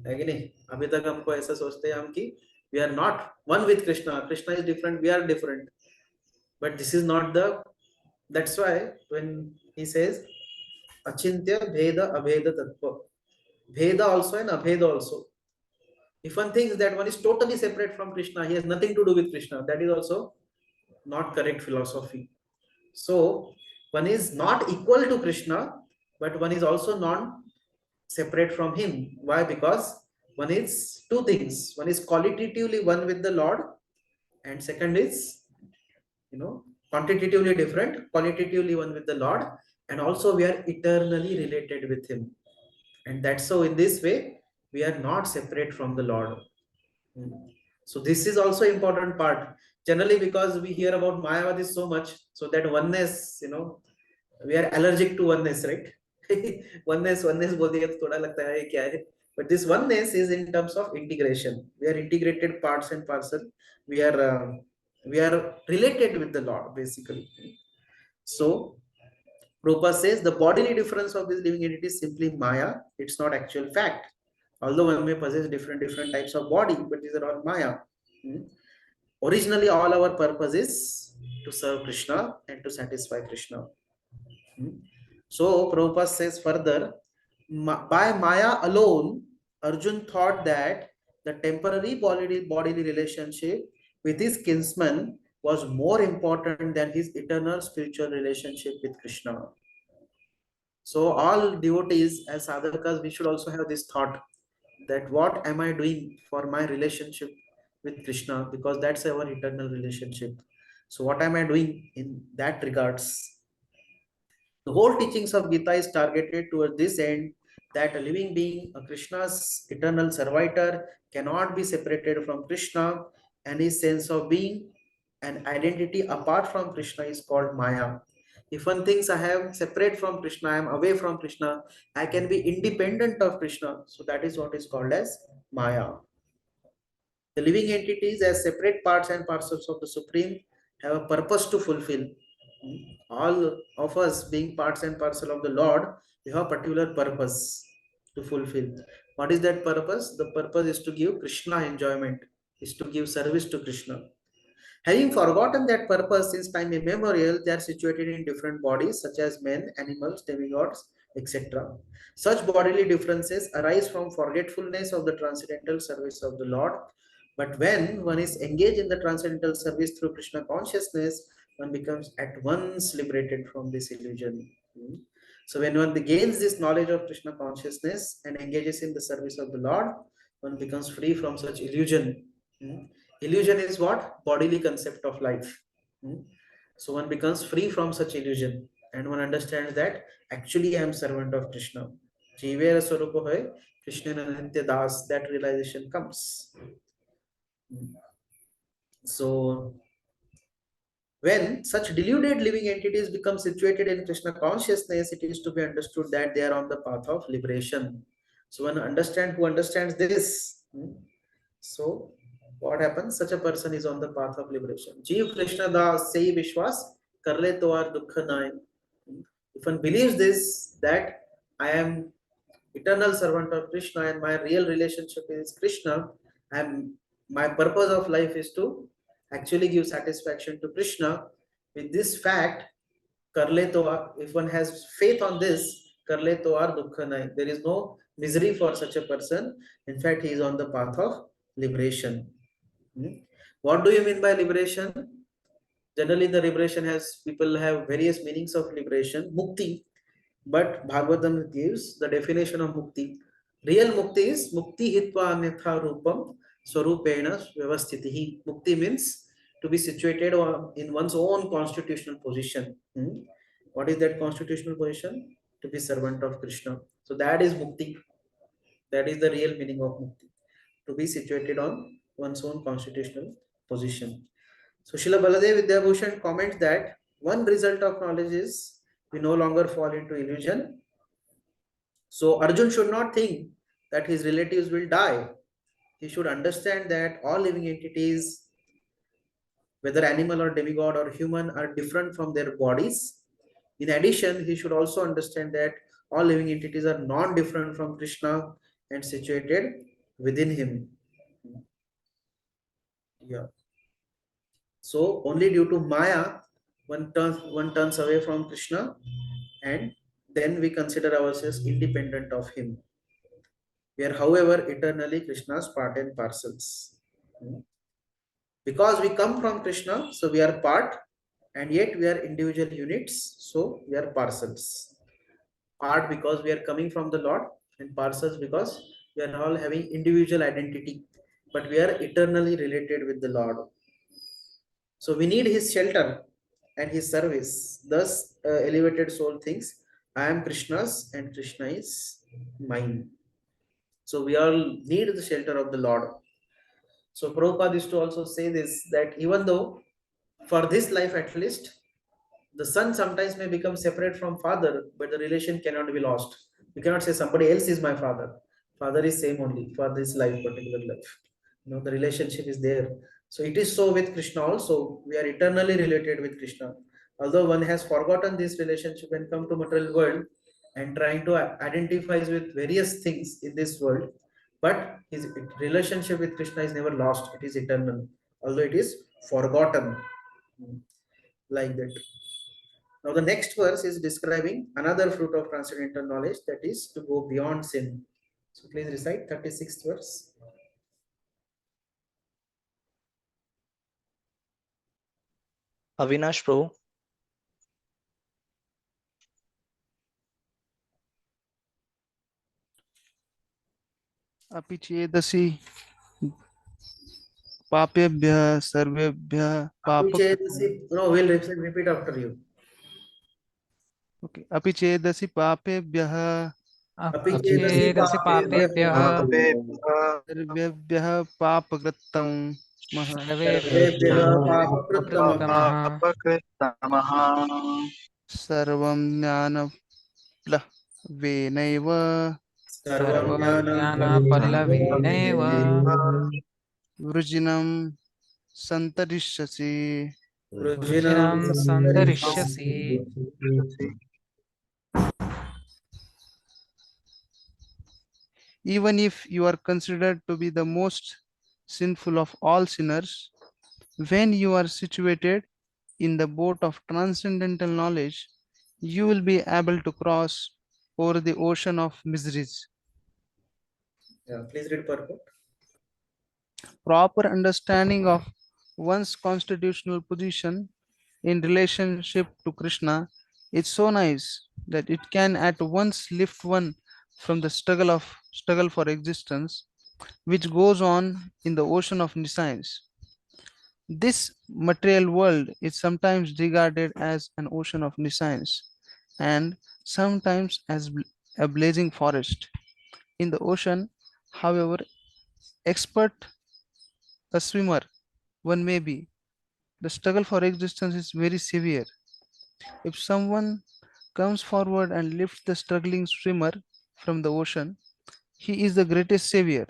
अभी तक हमको ऐसा सोचते हैं हम कि we are not one with Krishna. Krishna is different, we are different. But this is not the, that's why when he says Achintya Bheda Abheda Tattva, Bheda also and Abheda also. If one thinks that one is totally separate from Krishna, he has nothing to do with Krishna, that is also not correct philosophy. So one is not equal to Krishna, but one is also non separate from him. Why? Because one is 2 things. One is qualitatively one with the Lord, and second is, quantitatively different, qualitatively one with the Lord, and also we are eternally related with him. And that's so in this way, we are not separate from the Lord. So this is also important part. Generally, because we hear about Mayavadis so much, so that oneness, we are allergic to oneness, right? oneness बोल दिया तो थोड़ा लगता है क्या है? But this oneness is in terms of integration. We are integrated parts and parcel. We are related with the Lord basically. So Prabhupada says the bodily difference of this living entity is simply Maya. It's not actual fact. Although one may possess different types of body, but these are all Maya. Originally, all our purpose is to serve Krishna and to satisfy Krishna. So Prabhupada says further, by Maya alone, Arjun thought that the temporary bodily relationship with his kinsman was more important than his eternal spiritual relationship with Krishna. So all devotees as sadhakas, we should also have this thought that what am I doing for my relationship with Krishna, because that's our eternal relationship. So what am I doing in that regards? The whole teachings of Gita is targeted towards this end, that a living being, a Krishna's eternal servitor, cannot be separated from Krishna, and his sense of being and identity apart from Krishna is called Maya. If one thinks I am separate from Krishna, I am away from Krishna, I can be independent of Krishna. So that is what is called as Maya. The living entities as separate parts and parcels of the Supreme have a purpose to fulfill. All of us being parts and parcel of the Lord, we have a particular purpose to fulfill. What is that purpose? The purpose is to give Krishna enjoyment, is to give service to Krishna. Having forgotten that purpose since time immemorial, they are situated in different bodies such as men, animals, demigods, etc. Such bodily differences arise from forgetfulness of the transcendental service of the Lord. But when one is engaged in the transcendental service through Krishna consciousness, one becomes at once liberated from this illusion. So when one gains this knowledge of Krishna consciousness and engages in the service of the Lord, one becomes free from such illusion. Illusion is what? Bodily concept of life. So one becomes free from such illusion and one understands that actually I am servant of Krishna. Jivera Swarupa hai, Krishna Nitya Das, that realization comes. So when such deluded living entities become situated in Krishna consciousness, it is to be understood that they are on the path of liberation. So one who understands this, so what happens? Such a person is on the path of liberation. Jeev Krishna Das Sei Vishwas Karle Toar Dukha Nai. If one believes this, that I am eternal servant of Krishna and my real relationship is Krishna, and my purpose of life is to actually give satisfaction to Krishna. With this fact, Karle Toar, if one has faith on this, Karle Toar Dukha Nai. There is no misery for such a person. In fact, he is on the path of liberation. What do you mean by liberation? Generally, the liberation has people have various meanings of liberation. Mukti, but Bhagavatam gives the definition of mukti. Real mukti is mukti hitva anyatha rupam swarupena vyavasthitihi. Mukti means to be situated in one's own constitutional position. What is that constitutional position? To be servant of Krishna. So that is mukti. That is the real meaning of mukti. To be situated on one's own constitutional position. So Srila Baladev Vidyabhushan comments that one result of knowledge is we no longer fall into illusion. So Arjun should not think that his relatives will die. He should understand that all living entities, whether animal or demigod or human, are different from their bodies. In addition, he should also understand that all living entities are non-different from Krishna and situated within him. Yeah. So only due to Maya, one turns away from Krishna, and then we consider ourselves independent of him. We are, however, eternally Krishna's part and parcels. Because we come from Krishna, so we are part, and yet we are individual units, so we are parcels. Part because we are coming from the Lord, and parcels because we are all having individual identity, but we are eternally related with the Lord. So we need his shelter and his service. Thus, elevated soul thinks, I am Krishna's and Krishna is mine. So we all need the shelter of the Lord. So Prabhupada used to also say this, that even though for this life at least, the son sometimes may become separate from father, but the relation cannot be lost. You cannot say somebody else is my father. Father is same only for this life, particular life. The relationship is there. So it is so with Krishna also. We are eternally related with Krishna. Although one has forgotten this relationship and come to material world and trying to identify with various things in this world, but his relationship with Krishna is never lost. It is eternal, although it is forgotten. Like that. Now the next verse is describing another fruit of transcendental knowledge, that is to go beyond sin. So please recite 36th verse. Avinash Prabhu. अपि चेदसि पापेभ्यः सर्वेभ्यः No, we'll repeat after you. Okay. अपि चेदसि पापेभ्यः अपचेदसि पापेभ्यः सर्वेभ्यः पापकृत्तं सर्वेभ्यः पापकृत्तमः सर्वं ज्ञानप्लवेनैव सर्वज्ञानपल्लवेनैव Vrujinam Santarishyasi. Vrujinam Vrujinam Santarishyasi. Sandarishyasi. Even if you are considered to be the most sinful of all sinners, when you are situated in the boat of transcendental knowledge, you will be able to cross over the ocean of miseries. Yeah, please read purport. Proper understanding of one's constitutional position in relationship to Krishna is so nice that it can at once lift one from the struggle for existence which goes on in the ocean of nescience. This material world is sometimes regarded as an ocean of nescience and sometimes as a blazing forest. In the ocean, however expert a swimmer one may be, the struggle for existence is very severe. If someone comes forward and lifts the struggling swimmer from the ocean, he is the greatest savior.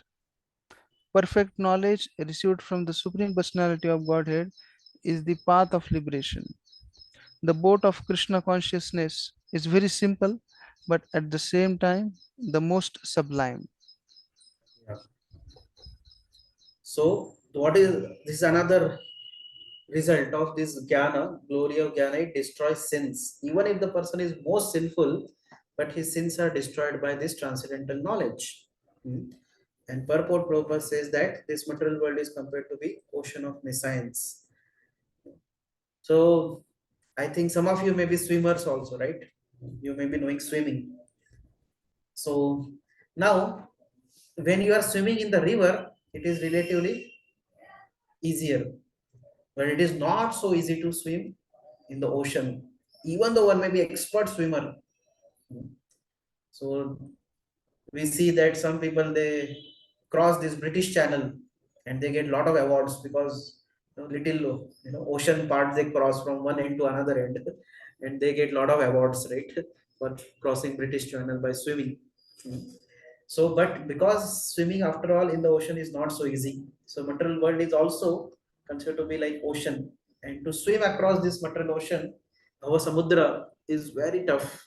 Perfect knowledge received from the Supreme Personality of Godhead is the path of liberation. The boat of Krishna consciousness is very simple, but at the same time, the most sublime. Yeah. So, what is this? Is another result of this jnana, glory of jnana, it destroys sins. Even if the person is most sinful, but his sins are destroyed by this transcendental knowledge. Hmm. And purport Prabhupada says that this material world is compared to the ocean of nescience. So I think some of you may be swimmers also, right? You may be knowing swimming. So now, when you are swimming in the river, it is relatively easier, but it is not so easy to swim in the ocean, even though one may be expert swimmer. So we see that some people they cross this British Channel and they get a lot of awards because little ocean part they cross from one end to another end, and they get a lot of awards, right, for crossing British Channel by swimming. So, but because swimming after all in the ocean is not so easy, so material world is also considered to be like ocean, and to swim across this material ocean, our samudra is very tough.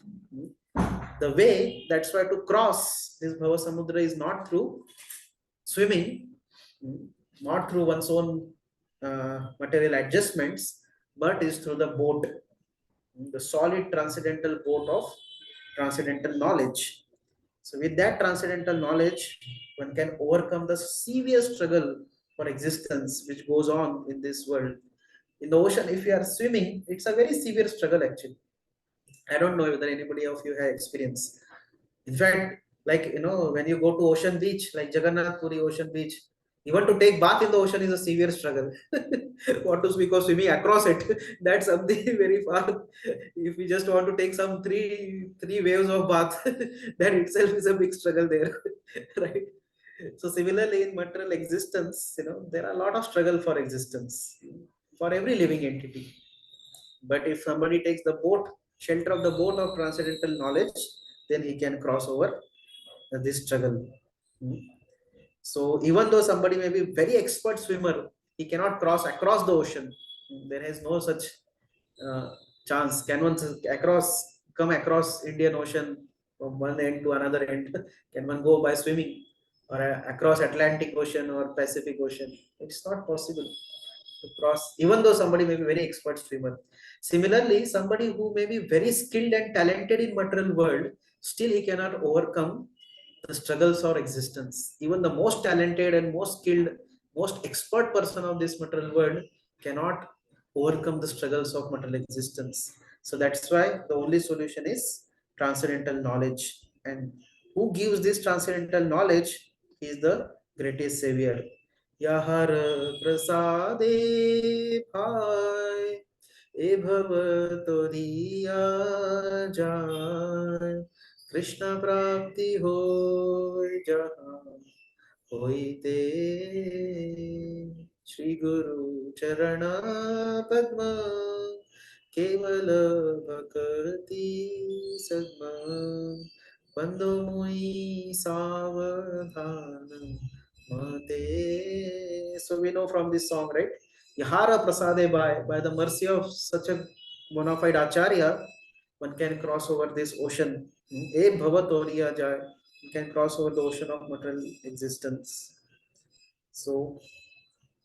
The way, that's why to cross this Bhava Samudra is not through swimming, not through one's own material adjustments, but is through the boat, the solid transcendental boat of transcendental knowledge. So, with that transcendental knowledge, one can overcome the severe struggle for existence which goes on in this world. In the ocean, if you are swimming, it's a very severe struggle actually. I don't know whether anybody of you have experience. In fact, like when you go to ocean beach, like Jagannath Puri Ocean Beach, even to take bath in the ocean is a severe struggle. What to speak of swimming across it? That's something very far. If we just want to take some three waves of bath, that itself is a big struggle there, right? So similarly, in material existence, there are a lot of struggle for existence for every living entity. But if somebody takes the boat, shelter of the boat of transcendental knowledge, then he can cross over this struggle. Hmm. So even though somebody may be very expert swimmer, he cannot cross across the ocean. There is no such uh, chance. Can one come across Indian Ocean from one end to another end? Can one go by swimming or across Atlantic Ocean or Pacific Ocean? It's not possible to cross, even though somebody may be very expert swimmer. Similarly, somebody who may be very skilled and talented in material world, still he cannot overcome the struggles of existence. Even the most talented and most skilled, most expert person of this material world cannot overcome the struggles of material existence. So that's why the only solution is transcendental knowledge. And who gives this transcendental knowledge? He is the greatest savior. Yahar prasade bhai ए भव तोरिया जाय कृष्ण प्राप्ति हो जहाँ होइते श्री गुरु चरण पद्म केवल भक्ति सद्म बंदो मुई सावधान मते So we know from this song, right? Yahara prasade by the mercy of such a bona fide acharya, one can cross over this ocean. Ek bhavatoriya jai, you can cross over the ocean of material existence. So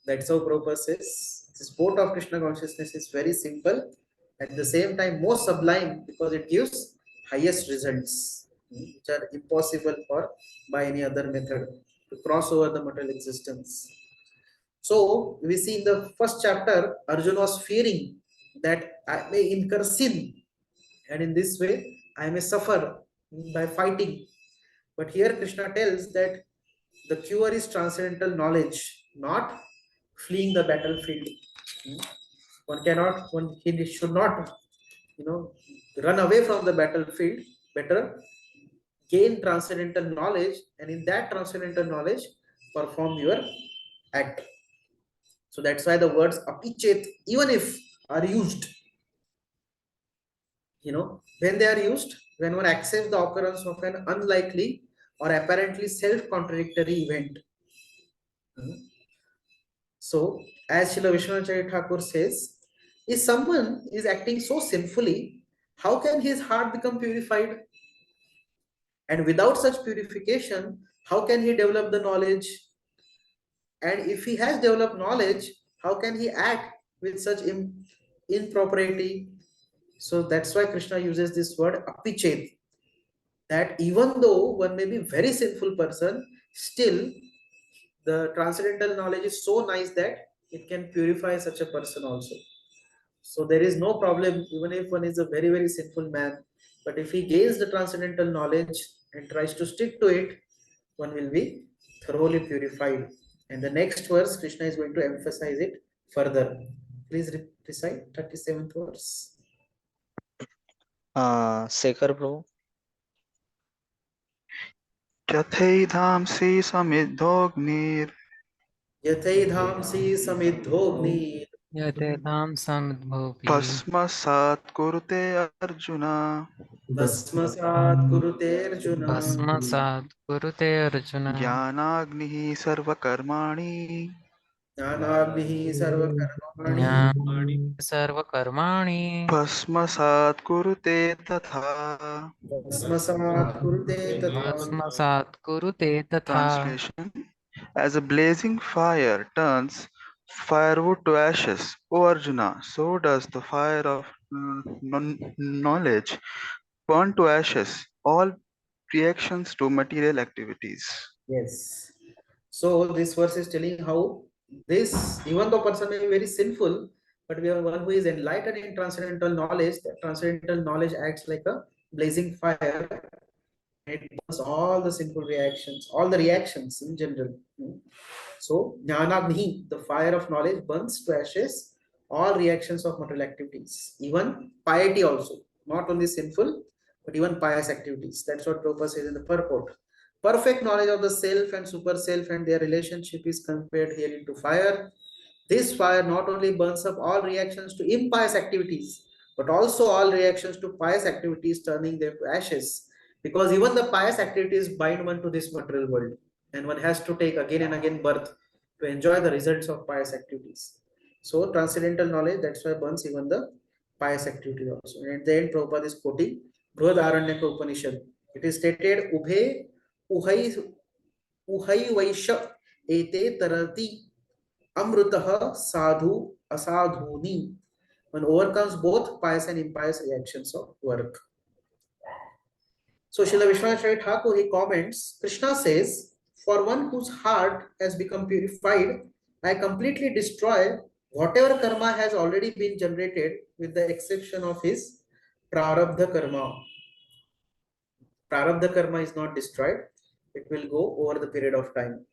that's how Prabhupada says this boat of Krishna consciousness is very simple, at the same time most sublime, because it gives highest results, which are impossible for by any other method to cross over the material existence. So we see in the first chapter, Arjuna was fearing that I may incur sin, and in this way I may suffer by fighting. But here Krishna tells that the cure is transcendental knowledge, not fleeing the battlefield. He should not, run away from the battlefield. Better gain transcendental knowledge, and in that transcendental knowledge, perform your act. So that's why the words apichet, even if are used, when they are used, when one accepts the occurrence of an unlikely or apparently self-contradictory event. So, as Srila Vishwanath Thakur says, if someone is acting so sinfully, how can his heart become purified? And without such purification, how can he develop the knowledge? And if he has developed knowledge, how can he act with such impropriety? So that's why Krishna uses this word apichet, that even though one may be very sinful person, still the transcendental knowledge is so nice that it can purify such a person also. So there is no problem even if one is a very, very sinful man, but if he gains the transcendental knowledge and tries to stick to it, one will be thoroughly purified. And the next verse, Krishna is going to emphasize it further. Please recite 37th verse. Sekhar Prabhu. Yathedhamsi samidhognir Yathedhamsi samidhognir Yatetham samdhopi. Bhasmasat kurute Arjuna Bhasmasat kurute Arjuna Bhasmasat kurute Arjuna. Jnanagnihi sarvakarmani Jnanagnihi sarvakarmani Jnana sarvakarmani. Bhasmasat kurute tatha. Bhasmasat kurute tatha. Bhasmasat kurute tatha. Translation: as a blazing fire turns firewood to ashes, O Arjuna, so does the fire of knowledge burn to ashes all reactions to material activities. Yes. So this verse is telling how this, even though person may be very sinful, but we have one who is enlightened in transcendental knowledge. That transcendental knowledge acts like a blazing fire. It burns all the sinful reactions, all the reactions in general. So Jnanagni, the fire of knowledge, burns to ashes all reactions of material activities, even piety also, not only sinful, but even pious activities. That's what Prabhupada says in the purport. Perfect knowledge of the self and super self and their relationship is compared here into fire. This fire not only burns up all reactions to impious activities, but also all reactions to pious activities, turning them to ashes. Because even the pious activities bind one to this material world, and one has to take again and again birth to enjoy the results of pious activities. So transcendental knowledge, that's why burns even the pious activity also. And at the end, Prabhupada is quoting Brihadaranyaka Upanishad. It is stated, Ubhe uhai vaisha ete tarati amrutah sadhu asadhuni. One overcomes both pious and impious reactions of work. So Srila Vishwanath Thakur, he comments, Krishna says, for one whose heart has become purified, I completely destroy whatever karma has already been generated with the exception of his prarabdha karma. Prarabdha karma is not destroyed. It will go over the period of time.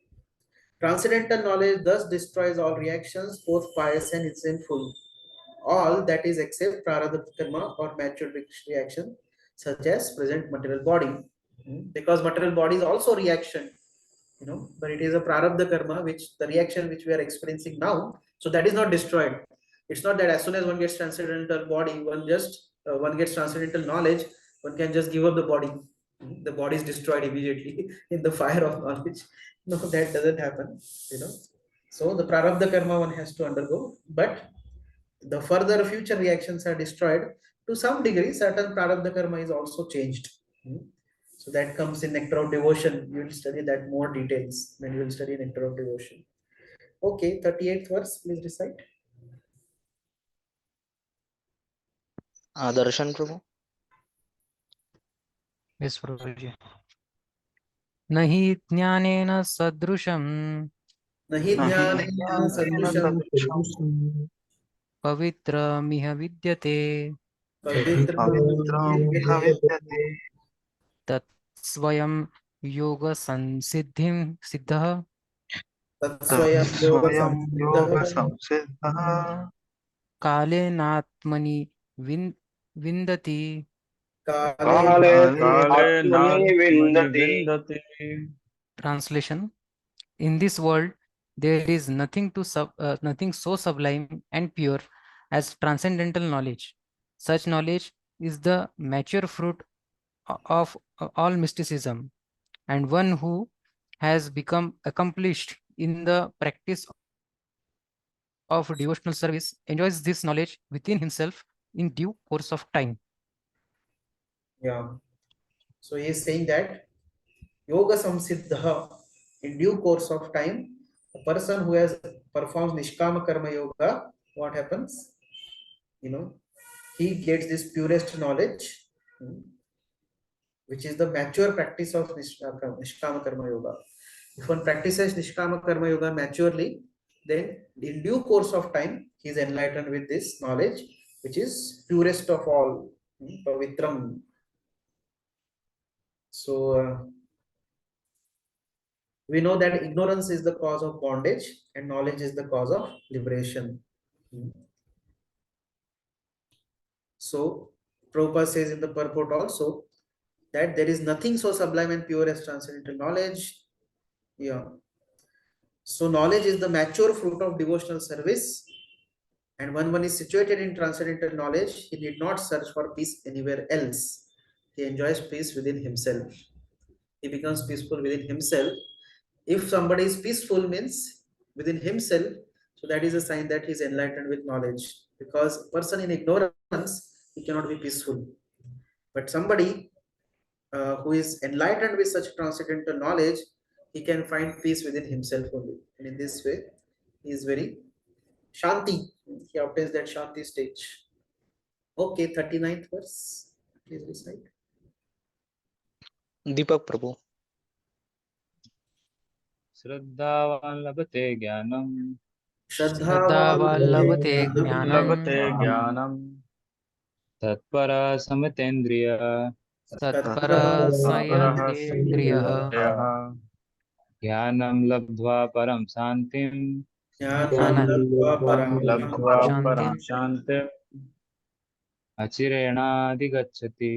Transcendental knowledge thus destroys all reactions, both pious and sinful. All that is except prarabdha karma or mature reaction, such as present material body. Because material body is also reaction, but it is a prarabdha karma, which the reaction which we are experiencing now, so that is not destroyed. It's not that as soon as one gets transcendental body, one gets transcendental knowledge, one can just give up the body. The body is destroyed immediately in the fire of knowledge. No, that doesn't happen. So the prarabdha karma one has to undergo, but the further future reactions are destroyed. To some degree, certain prarabdha karma is also changed. So that comes in nectar of devotion. You will study that more details when you will study nectar of devotion. Okay, 38th verse, please recite. Darshan Prabhu. Yes, Prabhuji. Nahi jnanena sadrusham Nahi jnanena sadrusham pavitra miha vidyate pavitra tat swayam yoga sansiddhim siddha tatsvayam yoga samsiddhah कालेनात्मनि विन्दति. kale काले काले आत्मनि नात्मनि विन्दति विन्दति. Translation: In this world, there is nothing so sublime and pure as transcendental knowledge. Such knowledge is the mature fruit of all mysticism, and one who has become accomplished in the practice of devotional service enjoys this knowledge within himself in due course of time. Yeah. So he is saying that yoga samsiddha, in due course of time, a person who has performs nishkama karma yoga, what happens? He gets this purest knowledge, which is the mature practice of nishkama karma yoga. If one practices nishkama karma yoga maturely, then in due course of time, he is enlightened with this knowledge, which is purest of all, pavitram. So we know that ignorance is the cause of bondage and knowledge is the cause of liberation. So Prabhupada says in the purport also that there is nothing so sublime and pure as transcendental knowledge. Yeah. So knowledge is the mature fruit of devotional service, and when one is situated in transcendental knowledge, he need not search for peace anywhere else. He enjoys peace within himself. He becomes peaceful within himself. If somebody is peaceful means within himself, so that is a sign that he is enlightened with knowledge. Because a person in ignorance, he cannot be peaceful. But somebody who is enlightened with such transcendental knowledge, he can find peace within himself only. And in this way, he is very Shanti. He obtains that Shanti stage. Okay, 39th verse. Please recite. Deepak Prabhu. श्रद्धावान् लभते ज्ञानम् Shraddhavan लभते ज्ञानम् लभते ज्ञानम् तत्परः समितेन्द्रिय तत्परः संयतेन्द्रियः ज्ञानं लब्ध्वा परं शान्तिम् ज्ञानं लब्ध्वा शान्तिम् परं शान्तिम् अचिरेणाधिगच्छति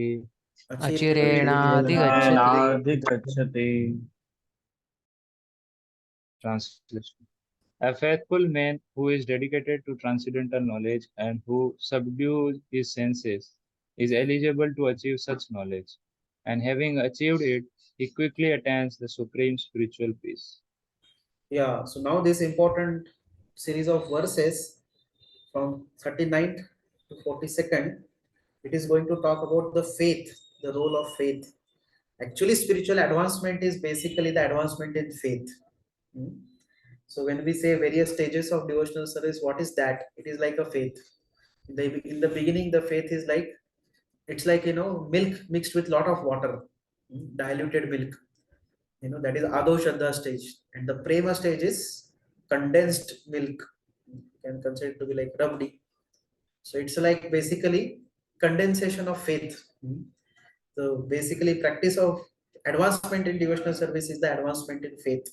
अचिरेणाधिगच्छति. नाधिगच्छति. Translation: A faithful man who is dedicated to transcendental knowledge and who subdues his senses is eligible to achieve such knowledge, and having achieved it, he quickly attains the supreme spiritual peace. Yeah, so now this important series of verses from 39th to 42nd, it is going to talk about the faith, the role of faith. Actually, spiritual advancement is basically the advancement in faith. So when we say various stages of devotional service, what is that? It is like a faith. In the beginning, the faith is like, it's like, milk mixed with lot of water, diluted milk. That is Ado Shraddha stage. And the Prema stage is condensed milk. You can consider it to be like rabdi. So it's like basically condensation of faith. So basically practice of advancement in devotional service is the advancement in faith.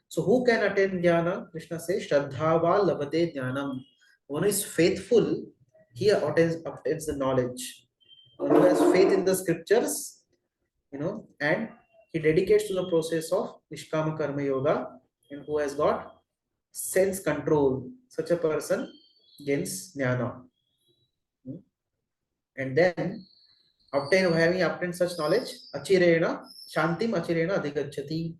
So who can attain jnana? Krishna says, Shraddhava labhate jnanam. One is faithful, he obtains the knowledge. One who has faith in the scriptures, and he dedicates to the process of Nishkama Karma Yoga, and who has got sense control. Such a person gains jnana. And then having obtained such knowledge, achirena, shantim achirena adhigachati.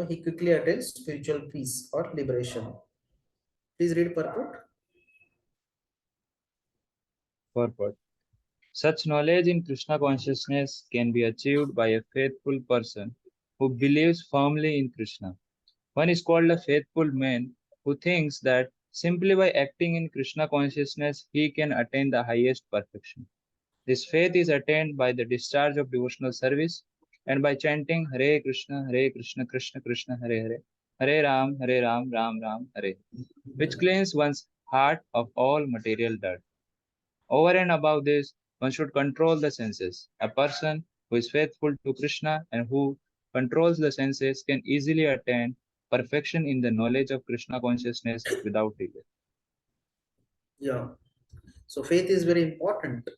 he quickly attains spiritual peace or liberation. Please read purport. Purport. Such knowledge in Krishna consciousness can be achieved by a faithful person who believes firmly in Krishna. One is called a faithful man who thinks that simply by acting in Krishna consciousness he can attain the highest perfection. This faith is attained by the discharge of devotional service and by chanting Hare Krishna, Krishna Krishna, Hare Ram, Ram Ram, Hare, which cleans one's heart of all material dirt. Over and above this, one should control the senses. A person who is faithful to Krishna and who controls the senses can easily attain perfection in the knowledge of Krishna consciousness without delay. Yeah. So faith is very important.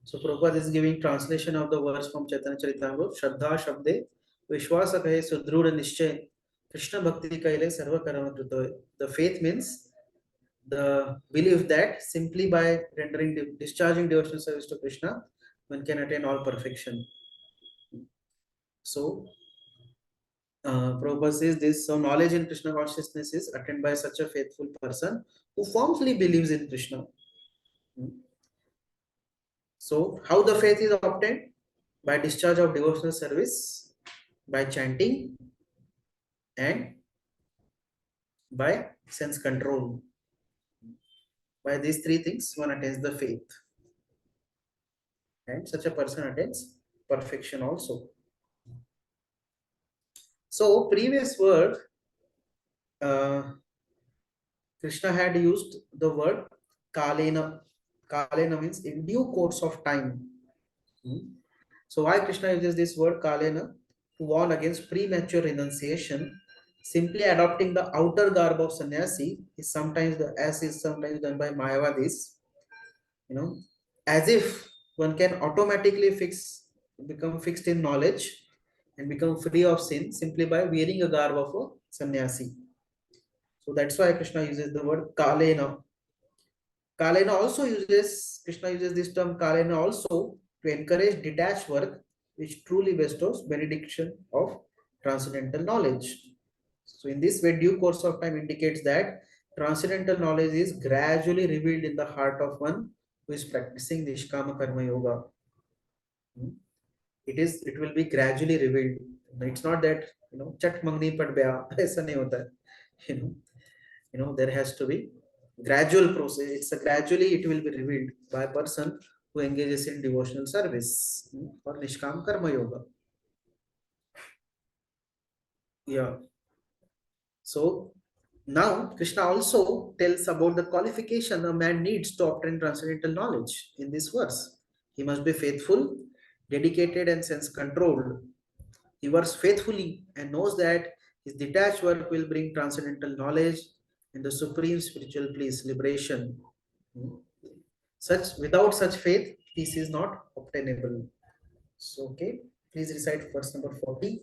So Prabhupada is giving translation of the verse from Chaitanya Charitamrita. Shraddha Shabde Vishwasa Kahe Sudruda Nischay Krishna Bhakti Kaile Sarva Karama Kritoy. The faith means the belief that simply by rendering discharging devotional service to Krishna, one can attain all perfection. So Prabhupada says this, so knowledge in Krishna consciousness is attained by such a faithful person who firmly believes in Krishna. So how the faith is obtained? By discharge of devotional service, by chanting, and by sense control. By these three things, one attains the faith. And such a person attains perfection also. So previous word, Krishna had used the word kalena. Kalena means in due course of time. So why Krishna uses this word kalena? To warn against premature renunciation. Simply adopting the outer garb of sannyasi is sometimes sometimes done by Mayavadis. As if one can automatically become fixed in knowledge and become free of sin simply by wearing a garb of a sannyasi. So that's why Krishna uses the word kalena. Krishna uses this term kalena also to encourage detached work which truly bestows benediction of transcendental knowledge. So in this way, due course of time indicates that transcendental knowledge is gradually revealed in the heart of one who is practicing Nishkama Karma Yoga. It will be gradually revealed. It's not that chat mangni pad gaya, aisa nahi hota hai. There has to be gradual process. Gradually it will be revealed by a person who engages in devotional service or Nishkam Karma Yoga. Yeah. So now Krishna also tells about the qualification a man needs to obtain transcendental knowledge in this verse. He must be faithful, dedicated, and sense controlled. He works faithfully and knows that his detached work will bring transcendental knowledge and the supreme spiritual bliss, liberation. Without such faith, peace is not obtainable. So, okay, please recite verse number 40.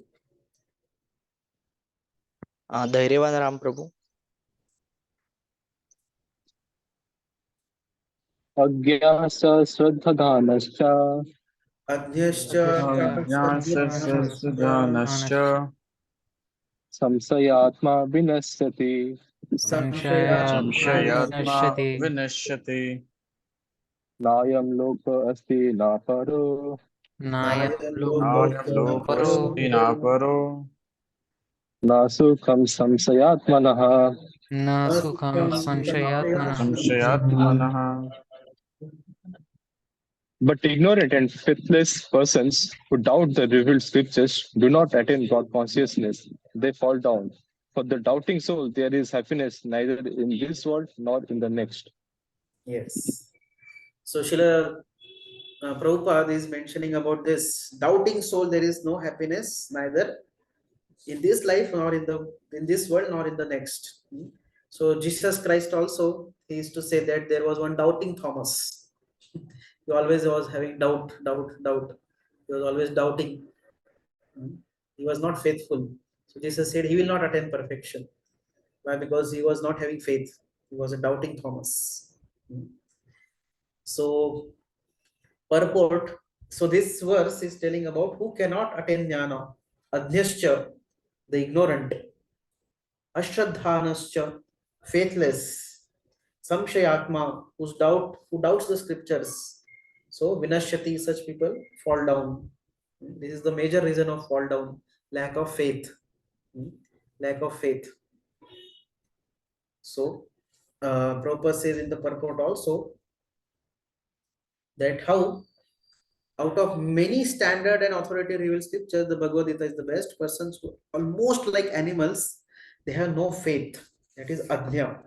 धैर्यवान राम प्रभु. अज्ञास श्रद्धानश्च संशयात्मा विनश्यति संशयात्मा विनश्यति. नायं लोक अस्ति न परो नायं लोकोऽस्ति न परो न सुखं संशयात्मनः न सुखं संशयात्मनः. But ignorant and faithless persons who doubt the revealed scriptures do not attain God consciousness. They fall down. For the doubting soul, there is happiness neither in this world nor in the next. Yes. So Srila Prabhupada is mentioning about this doubting soul. There is no happiness neither in this life nor in this world nor in the next. So Jesus Christ also, he used to say that there was one doubting Thomas. He always was having doubt. He was always doubting. He was not faithful. So Jesus said he will not attain perfection. Why? Because he was not having faith. He was a doubting Thomas. So purport. So this verse is telling about who cannot attain jnana. Adhyascha. the ignorant. Ashraddhanascha, faithless. Samshayatma, who doubts the scriptures. So vinashyati, such people fall down. This is the major reason of fall down. Lack of faith. Lack of faith. So Prabhupada says in the purport also that how out of many standard and authority revealed scriptures, the Bhagavad Gita is the best. Persons who almost like animals, they have no faith. That is adnya.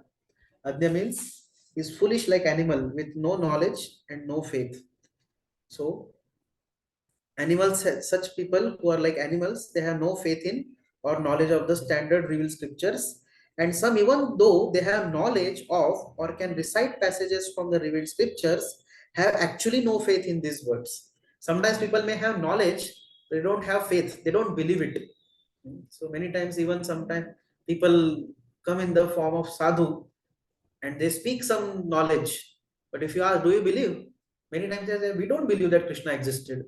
Adnya means is foolish like animal with no knowledge and no faith. So animals, such people who are like animals, they have no faith in or knowledge of the standard revealed scriptures. And some, even though they have knowledge of or can recite passages from the revealed scriptures, have actually no faith in these words. Sometimes people may have knowledge, they don't have faith, they don't believe it. So many times, even sometimes people come in the form of sadhu and they speak some knowledge. But if you ask, do you believe? Many times they say, we don't believe that Krishna existed.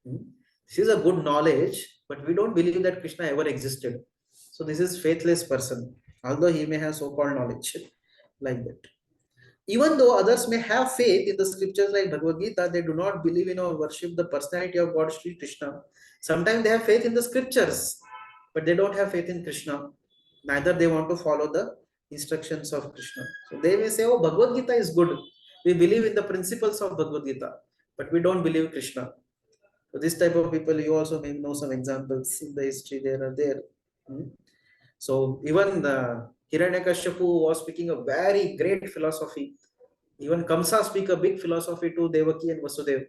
This is a good knowledge, but we don't believe that Krishna ever existed. So this is faithless person, although he may have so-called knowledge like that. Even though others may have faith in the scriptures like Bhagavad Gita, they do not believe in or worship the personality of God Sri Krishna. Sometimes they have faith in the scriptures, but they don't have faith in Krishna. Neither they want to follow the instructions of Krishna. So they may say, oh, Bhagavad Gita is good. We believe in the principles of Bhagavad Gita, but we don't believe Krishna. So this type of people, you also may know some examples in the history there are there. So even the Hiranyakashipu was speaking a very great philosophy. Even Kamsa speak a big philosophy to Devaki and Vasudev,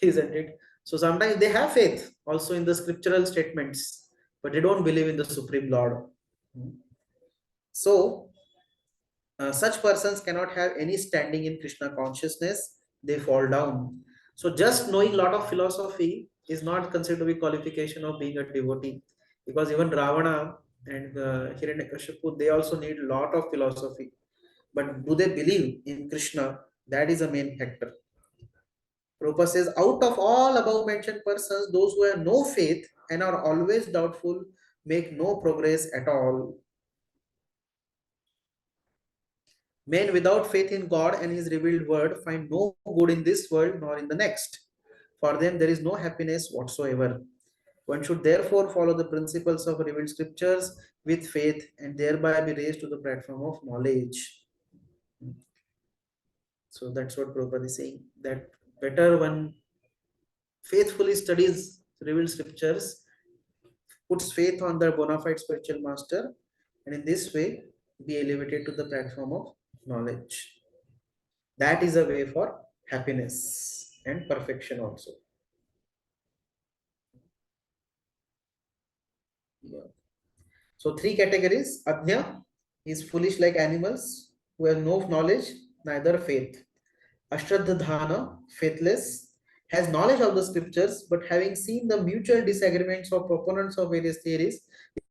isn't it? So sometimes they have faith also in the scriptural statements, but they don't believe in the Supreme Lord. So such persons cannot have any standing in Krishna consciousness. They fall down. So just knowing a lot of philosophy is not considered to be qualification of being a devotee, because even Ravana and Hiranyakashipu, they also need a lot of philosophy. But do they believe in Krishna? That is a main factor. Prabhupada says, out of all above mentioned persons, those who have no faith and are always doubtful make no progress at all. Men without faith in God and His revealed word find no good in this world nor in the next. For them, there is no happiness whatsoever. One should therefore follow the principles of revealed scriptures with faith and thereby be raised to the platform of knowledge. So that's what Prabhupada is saying, that better one faithfully studies revealed scriptures, puts faith on their bona fide spiritual master, and in this way be elevated to the platform of knowledge. That is a way for happiness and perfection also. Yeah. So three categories. Adnya is foolish like animals who have no knowledge, neither faith. Ashraddhana, faithless, has knowledge of the scriptures, but having seen the mutual disagreements of proponents of various theories,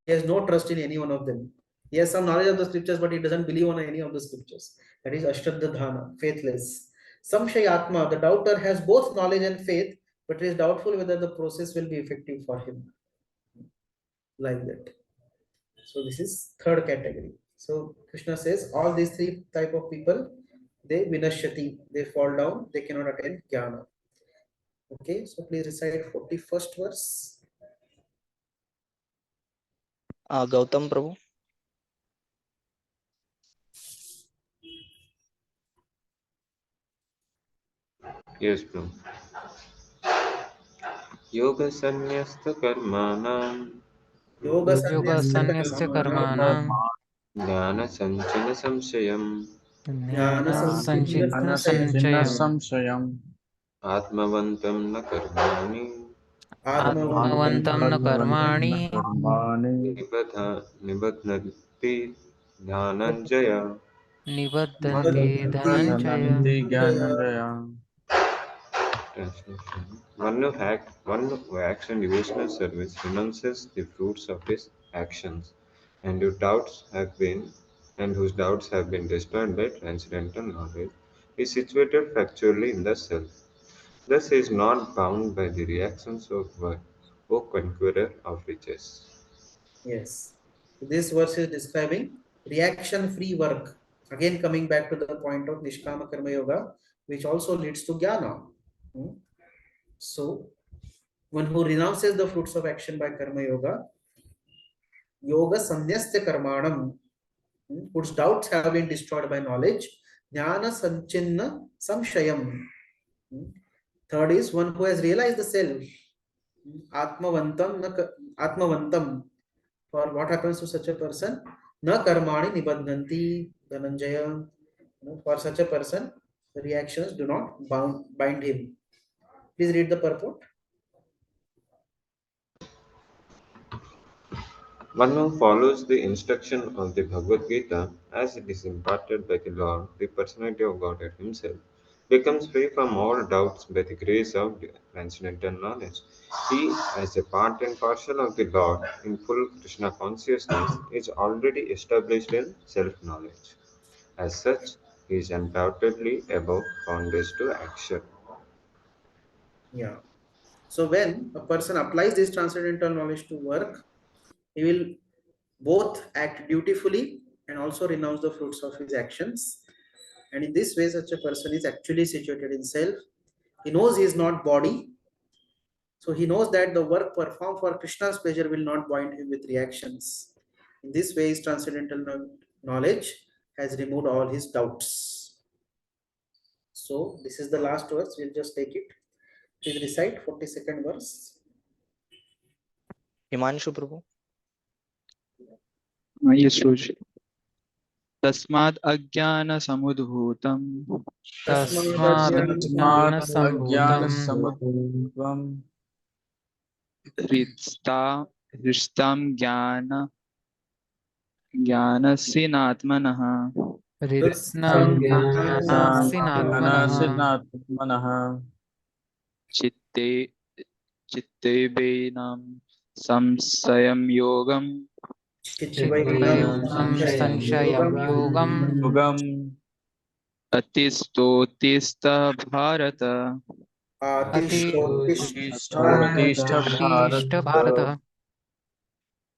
he has no trust in any one of them. He has some knowledge of the scriptures, but he doesn't believe on any of the scriptures. That is Ashraddhana, faithless. Samshayatma, the doubter, has both knowledge and faith, but is doubtful whether the process will be effective for him. Like that. So this is third category. So Krishna says all these three type of people, they vinashyati, they fall down, they cannot attain jnana. Okay, so please recite 41st verse. Gautam Prabhu. Yes, bro. Yoga sannyasta karmanam Yoga Yoga sannyasya sanyasya karmanam karmanam jnana sanchana samshayam jnana jnana sanchidya sanchidna Anasachina sanchayam samshayam samshayam atmavantam na karmani atmavantam atmavantam na karmani nibadha nibadhnati dhananjaya. nibaddanti nibadhanti dhananjaya. dhananjaya. Translation. One who acts in devotional service renounces the fruits of his actions, and whose doubts have been destroyed by transcendental knowledge, is situated factually in the self. Thus he is not bound by the reactions of work, O conqueror of riches. Yes. This verse is describing reaction-free work. Again, coming back to the point of Nishkama Karma Yoga, which also leads to Jnana. Hmm. So, one who renounces the fruits of action by Karma Yoga, Yoga Sanyasya Karmanam, whose doubts have been destroyed by knowledge, Jnana Sanchinna Samshayam. Third is one who has realized the self, Atmavantam. For what happens to such a person? Na karmani nibadhanti dhananjaya. For such a person, the reactions do not bind him. Please read the purport. One who follows the instruction of the Bhagavad Gita as it is imparted by the Lord, the personality of Godhead Himself, becomes free from all doubts by the grace of transcendental knowledge. He, as a part and parcel of the Lord in full Krishna consciousness, is already established in self knowledge. As such, he is undoubtedly above bondage to action. Yeah. So when a person applies this transcendental knowledge to work, he will both act dutifully and also renounce the fruits of his actions. And in this way, such a person is actually situated in self. He knows he is not body. So he knows that the work performed for Krishna's pleasure will not bind him with reactions. In this way, his transcendental knowledge has removed all his doubts. So this is the last verse. We'll just take it. Please recite 42nd verse. Himanshu Prabhu. Yes, Roj. तस्माद् अज्ञानसमुद्भूतं तस्मादज्ञानसम्भूतं हृष्टां ज्ञानस्यनात्मनः हृत्स्नाज्ञानस्यनात्मनः चित्तेवैनं संशयं योगम् चित्वैनं संशयं योगम् अतिष्ठोत्तिष्ठ भारत उत्तिष्ठ Bharat.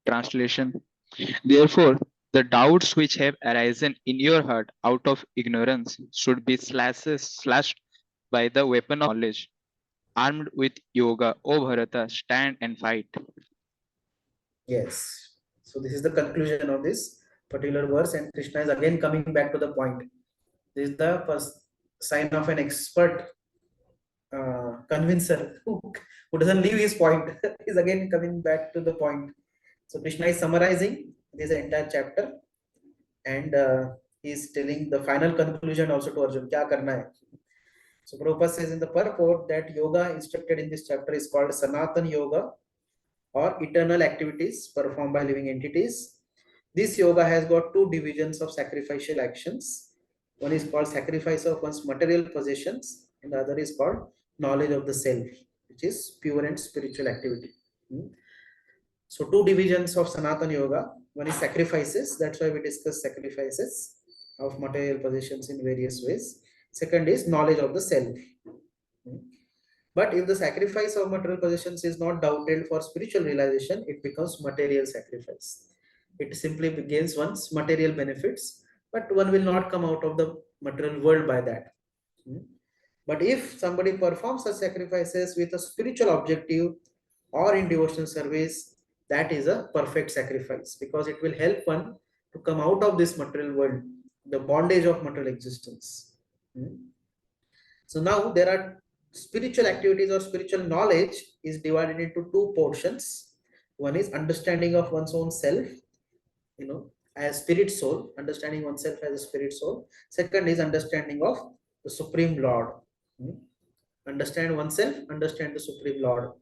Translation. Therefore, the doubts which have arisen in your heart out of ignorance should be slashed by the weapon of knowledge. Armed with yoga, O Bharata, stand and fight. Yes. So this is the conclusion of this particular verse, and Krishna is again coming back to the point. This is the first sign of an expert convincer who doesn't leave his point. He's again coming back to the point. So Krishna is summarizing this entire chapter, and he's telling the final conclusion also to Arjun. Kya karna hai? So Prabhupada says in the purport that yoga instructed in this chapter is called Sanatan Yoga, or eternal activities performed by living entities. This yoga has got two divisions of sacrificial actions. One is called sacrifice of one's material possessions, and the other is called knowledge of the self, which is pure and spiritual activity. So two divisions of Sanatana Yoga. One is sacrifices. That's why we discuss sacrifices of material possessions in various ways. Second is knowledge of the self. But if the sacrifice of material possessions is not doubted for spiritual realization, it becomes material sacrifice. It simply gains one's material benefits, but one will not come out of the material world by that. But if somebody performs such sacrifices with a spiritual objective or in devotional service, that is a perfect sacrifice, because it will help one to come out of this material world, the bondage of material existence. So now there are spiritual activities, or spiritual knowledge is divided into two portions. One is understanding of one's own self, as spirit soul, understanding oneself as a spirit soul. Second is understanding of the Supreme Lord. Understand oneself, understand the Supreme Lord.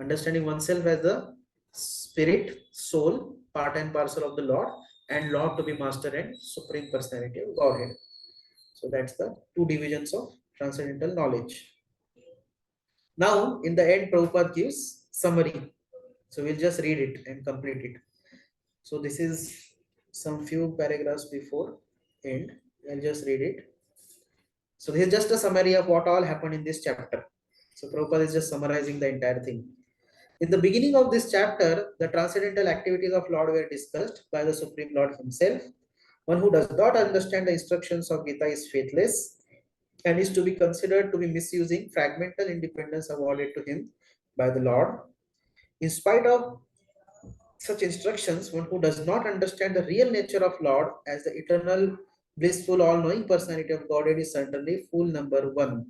Understanding oneself as the spirit soul, part and parcel of the Lord, and Lord to be master and Supreme Personality of Godhead. So that's the two divisions of transcendental knowledge. Now, in the end, Prabhupada gives summary. So we'll just read it and complete it. So this is some few paragraphs before end. I'll just read it. So this is just a summary of what all happened in this chapter. So Prabhupada is just summarizing the entire thing. In the beginning of this chapter, the transcendental activities of Lord were discussed by the Supreme Lord himself. One who does not understand the instructions of Gita is faithless and is to be considered to be misusing fragmental independence awarded to him by the Lord. In spite of such instructions, one who does not understand the real nature of Lord as the eternal, blissful, all-knowing personality of Godhead is certainly fool number one.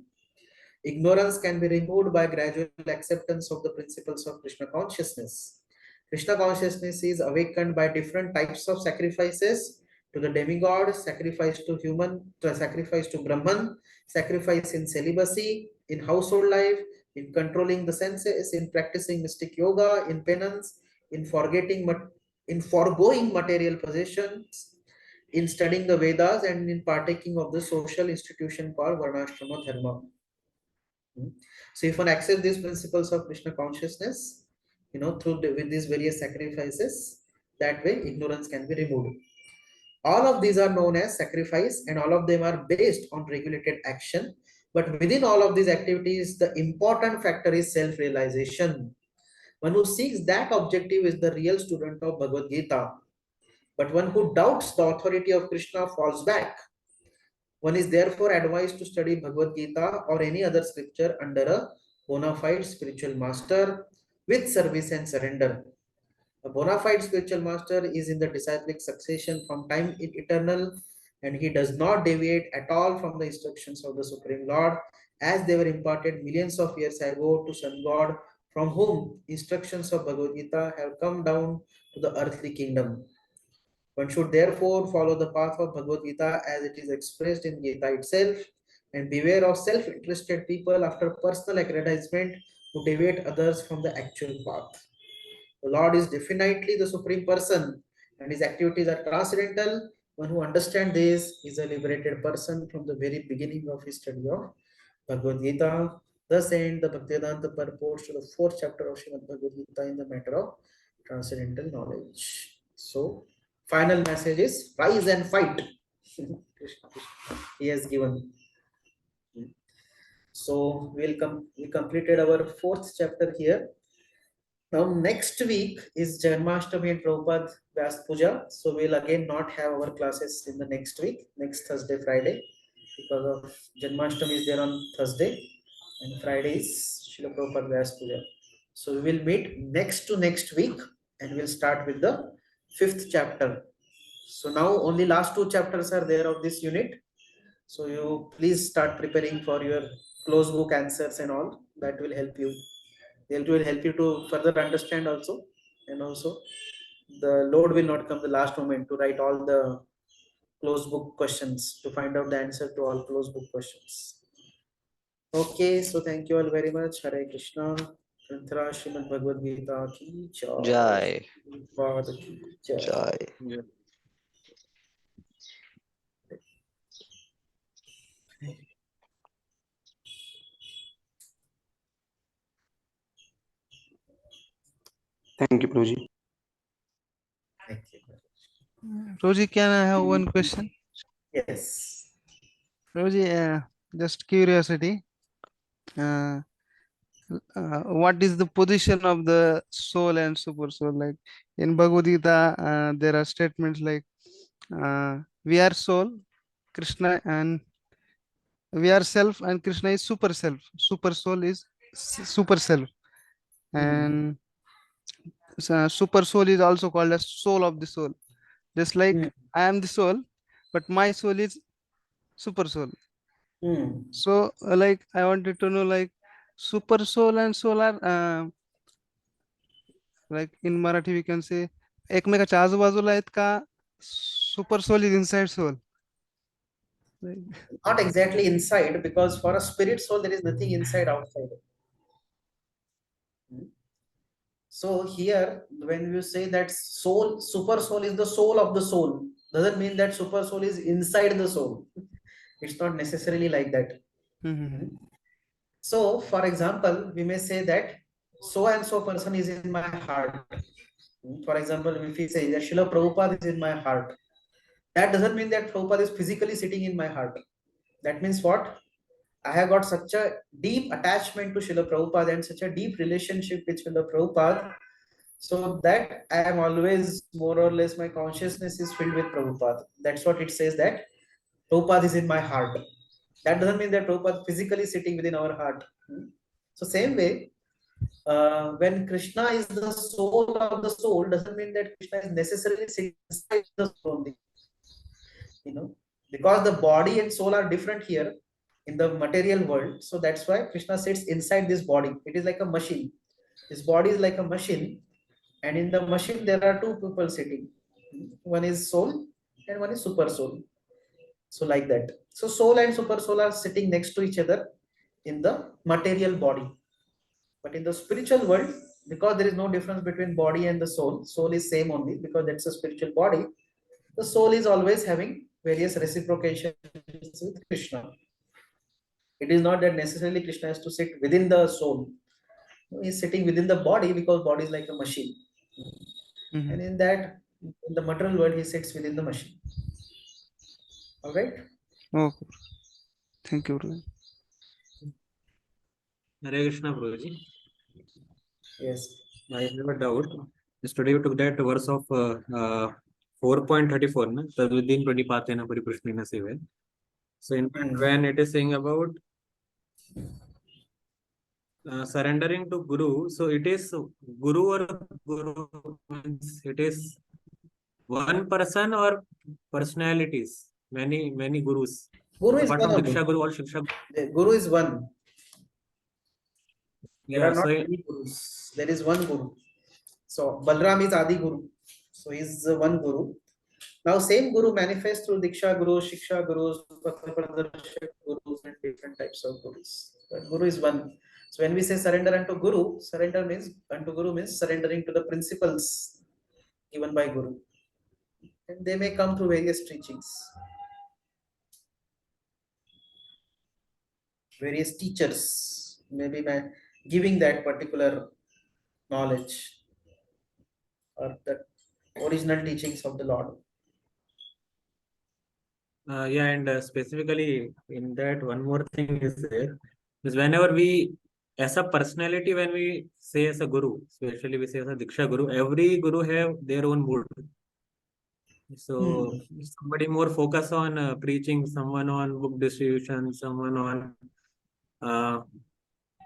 Ignorance can be removed by gradual acceptance of the principles of Krishna consciousness. Krishna consciousness is awakened by different types of sacrifices to the demigod, sacrifice to human, sacrifice to Brahman, sacrifice in celibacy, in household life, in controlling the senses, in practicing mystic yoga, in penance, in foregoing material possessions, in studying the Vedas, and in partaking of the social institution called Varnashrama Dharma. So if one accepts these principles of Krishna consciousness, with these various sacrifices, that way ignorance can be removed. All of these are known as sacrifice, and all of them are based on regulated action. But within all of these activities, the important factor is self-realization. One who seeks that objective is the real student of Bhagavad Gita. But one who doubts the authority of Krishna falls back. One is therefore advised to study Bhagavad Gita or any other scripture under a bona fide spiritual master with service and surrender. A bona fide spiritual master is in the disciplic succession from time eternal, and he does not deviate at all from the instructions of the Supreme Lord as they were imparted millions of years ago to Sun God, from whom instructions of Bhagavad Gita have come down to the earthly kingdom. One should therefore follow the path of Bhagavad Gita as it is expressed in Gita itself, and beware of self-interested people after personal aggrandizement who deviate others from the actual path. The Lord is definitely the Supreme Person and his activities are transcendental. One who understands this is a liberated person from the very beginning of his study of Bhagavad Gita. Thus end the Bhaktivedanta purports to the fourth chapter of Srimad Bhagavad Gita in the matter of transcendental knowledge. So, final message is rise and fight. He has given. So we completed our fourth chapter here. Now next week is Janmashtami and Prabhupada Vyas Puja. So we'll again not have our classes in the next week, next Thursday, Friday, because of Janmashtami is there on Thursday and Friday is Srila Prabhupada Vyas Puja. So we will meet next to next week and we'll start with the fifth chapter. So now only last two chapters are there of this unit. So you please start preparing for your close book answers and all. That will help you. It will help you to further understand also, and also the load will not come the last moment to write all the closed book questions to find out the answer to all closed book questions. Okay, so thank you all very much. Hare Krishna. Tantra Srimad Bhagavad Gita ki Jai. jai. Jai. Thank you, Prabhuji. Thank you. Roji, can I have one question? Yes. Roji, just curiosity. What is the position of the soul and super soul? Like in Bhagavad Gita, there are statements like we are soul, Krishna, and we are self, and Krishna is super self. Super soul is super self, and super soul is also called as soul of the soul. Just like I am the soul, but my soul is super soul. So, like I wanted to know, like super soul and soul are like in Marathi we can say एकमेकाच्या आजूबाजूला आहेत का super soul is inside soul. Not exactly inside, because for a spirit soul there is nothing inside outside. So here when you say that soul, super soul is the soul of the soul, doesn't mean that super soul is inside the soul. It's not necessarily like that. So for example, we may say that so and so person is in my heart. For example, if we say that Srila Prabhupada is in my heart, that doesn't mean that Prabhupada is physically sitting in my heart. That means what? I have got such a deep attachment to Srila Prabhupada and such a deep relationship with Srila Prabhupada, so that I am always more or less my consciousness is filled with Prabhupada. That's what it says, that Prabhupada is in my heart. That doesn't mean that Prabhupada physically sitting within our heart. So same way, when Krishna is the soul of the soul, doesn't mean that Krishna is necessarily sitting inside the soul only. Because the body and soul are different here in the material world. So that's why Krishna sits inside this body. It is like a machine. This body is like a machine, and in the machine there are two people sitting. One is soul and one is super soul. So like that. So soul and super soul are sitting next to each other in the material body. But in the spiritual world, because there is no difference between body and the soul is same only, because that's a spiritual body. The soul is always having various reciprocations with Krishna. It is not that necessarily Krishna has to sit within the soul. He is sitting within the body because body is like a machine. And in that, in the material world, he sits within the machine. All right? Okay. Thank you, Guruji. Hare Krishna, Guruji. Yes. I have a doubt. Yesterday we took that verse of 4.34, na? Tadvidin pradipatena pariprishnena seve. So in fact, when it is saying about surrendering to Guru, so it is Guru or Guru means it is one person or personalities, many gurus. Guru is Apart one from only. Diksha Guru or Shiksha The Guru is one. There Yeah, are not so many gurus. There is one Guru. So Balram is Adi Guru. So he is one Guru. Now same Guru manifests through Diksha Gurus, Shiksha Gurus, Pathapradarshak Gurus, and different types of Gurus. But Guru is one. So when we say surrender unto Guru, surrender means unto Guru means surrendering to the principles given by Guru. And they may come through various teachings, various teachers, maybe by giving that particular knowledge or the original teachings of the Lord. yeah, and specifically in that one more thing is there is whenever we as a personality, when we say as a Guru, especially we say as a Diksha Guru, every Guru have their own mood. So somebody more focus on preaching, someone on book distribution, someone on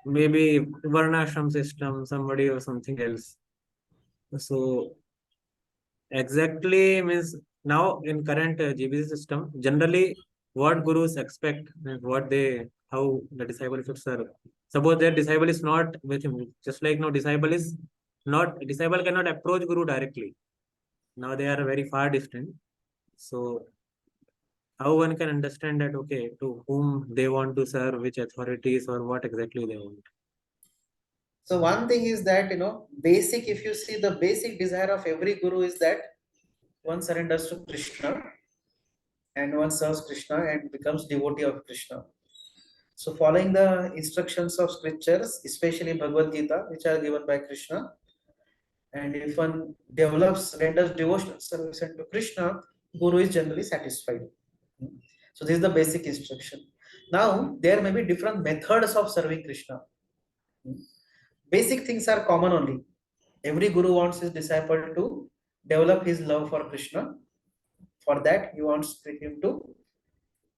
maybe Varnashram system, somebody or something else. So exactly means now in current GBC system, generally what gurus expect and what they, how the disciple should serve. Suppose their disciple is not with him, just like no disciple is not, disciple cannot approach Guru directly. Now they are very far distant. So how one can understand that, okay, to whom they want to serve, which authorities or what exactly they want. So one thing is that, basic, if you see the basic desire of every Guru is that one surrenders to Krishna and one serves Krishna and becomes devotee of Krishna. So following the instructions of scriptures, especially Bhagavad Gita, which are given by Krishna, and if one develops, renders devotional service to Krishna, Guru is generally satisfied. So this is the basic instruction. Now, there may be different methods of serving Krishna. Basic things are common only. Every Guru wants his disciple to develop his love for Krishna. For that, he wants him to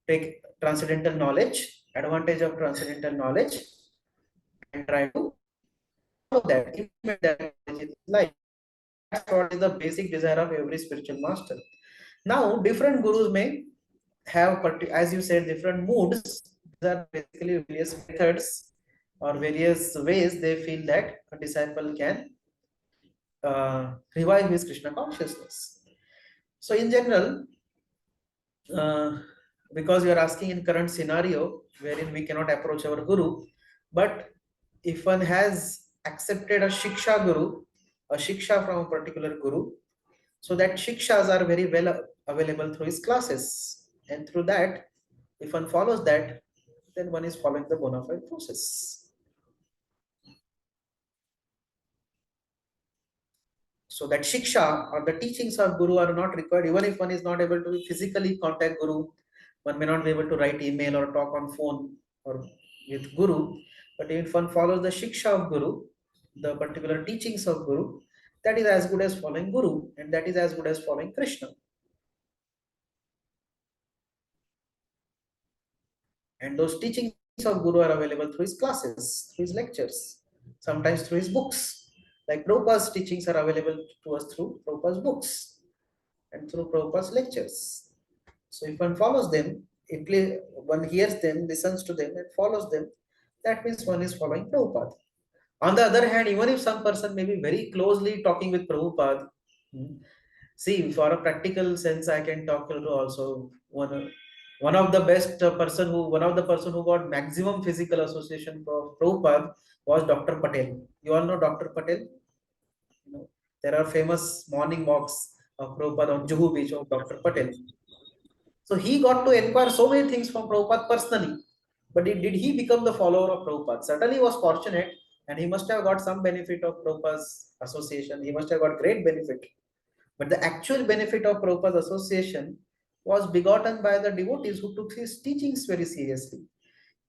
take transcendental knowledge, advantage of transcendental knowledge, and try to follow that, implement that knowledge in his life. That's what is the basic desire of every spiritual master. Now, different gurus may have, as you said, different moods. These are basically various methods or various ways they feel that a disciple can revive his Krishna consciousness. So, in general, because you are asking in current scenario wherein we cannot approach our Guru, but if one has accepted a Shiksha Guru, a Shiksha from a particular Guru, so that Shikshas are very well available through his classes, and through that, if one follows that, then one is following the bona fide process. So that Shiksha or the teachings of Guru are not required, even if one is not able to physically contact Guru, one may not be able to write email or talk on phone. or with Guru, but if one follows the Shiksha of Guru, the particular teachings of Guru, that is as good as following Guru, and that is as good as following Krishna. And those teachings of Guru are available through his classes, through his lectures, sometimes through his books. Like Prabhupada's teachings are available to us through Prabhupada's books and through Prabhupada's lectures. So if one follows them, one hears them, listens to them, and follows them, that means one is following Prabhupada. On the other hand, even if some person may be very closely talking with Prabhupada, see, for a practical sense, I can talk to also one of the best one of the person who got maximum physical association for Prabhupada was Dr. Patel. You all know Dr. Patel? You know, there are famous morning walks of Prabhupada on Juhu Beach of Dr. Patel. So he got to inquire so many things from Prabhupada personally. But did he become the follower of Prabhupada? Certainly he was fortunate and he must have got some benefit of Prabhupada's association. He must have got great benefit. But the actual benefit of Prabhupada's association was begotten by the devotees who took his teachings very seriously.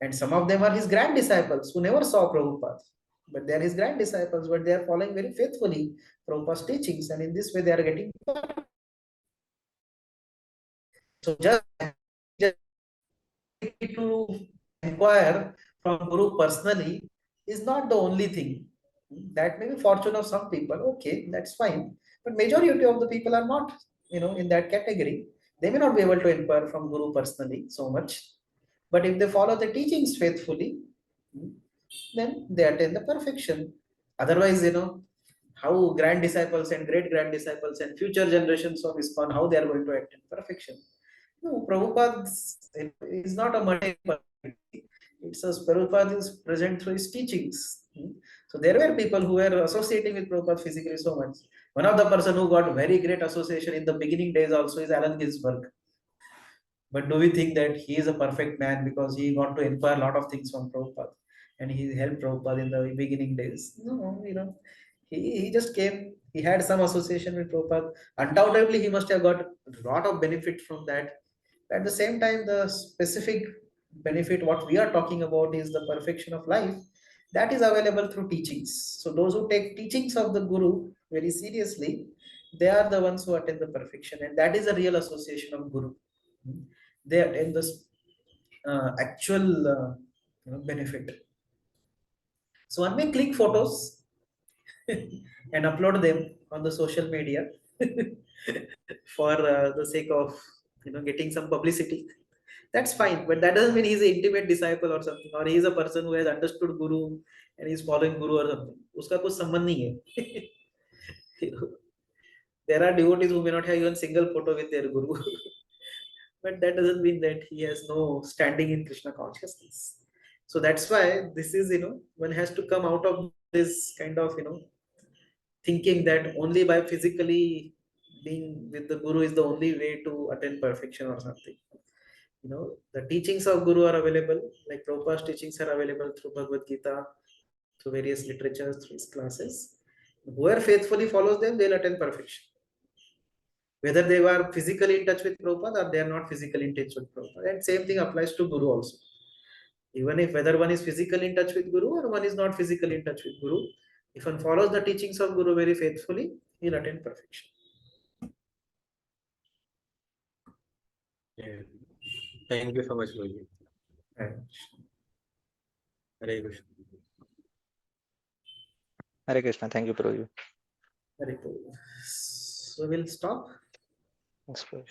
And some of them are his grand disciples who never saw Prabhupada. But they are his grand disciples, but they are following very faithfully Prabhupada's teachings, and in this way they are getting. So just to inquire from Guru personally is not the only thing. That may be fortune of some people. Okay, that's fine. But majority of the people are not, in that category. They may not be able to inquire from Guru personally so much. But if they follow the teachings faithfully, then they attain the perfection. Otherwise, how grand disciples and great grand disciples and future generations of ISKCON, how they are going to attain perfection. No, Prabhupada is not a mundane person. It's a Prabhupada is present through his teachings. So there were people who were associating with Prabhupada physically so much. One of the person who got very great association in the beginning days also is Allen Ginsberg. But do we think that he is a perfect man because he got to inquire a lot of things from Prabhupada and he helped Prabhupada in the beginning days? No, he just came, he had some association with Prabhupada. Undoubtedly, he must have got a lot of benefit from that. At the same time, the specific benefit, what we are talking about is the perfection of life that is available through teachings. So those who take teachings of the Guru very seriously, they are the ones who attain the perfection, and that is a real association of Guru. They attain this actual benefit. So one may click photos and upload them on the social media for the sake of getting some publicity. That's fine, but that doesn't mean he's an intimate disciple or something, or he's a person who has understood Guru and he's following Guru or something. Uska kuch sambandh nahi hai. There are devotees who may not have even single photo with their Guru, but that doesn't mean that he has no standing in Krishna consciousness. So that's why this is, one has to come out of this kind of, thinking that only by physically being with the Guru is the only way to attain perfection or something. The teachings of Guru are available, like Prabhupada's teachings are available through Bhagavad Gita, through various literatures, through his classes. Whoever faithfully follows them, they'll attain perfection. Whether they were physically in touch with Prabhupada or they are not physically in touch with Prabhupada. And same thing applies to Guru also. Even if whether one is physically in touch with Guru or one is not physically in touch with Guru, if one follows the teachings of Guru very faithfully, he'll attain perfection. Yeah. Thank you so much, Guruji. Hare Krishna. Hare Krishna. Thank you, Prabhu. Very cool. So we'll stop. Thanks, Prabhu.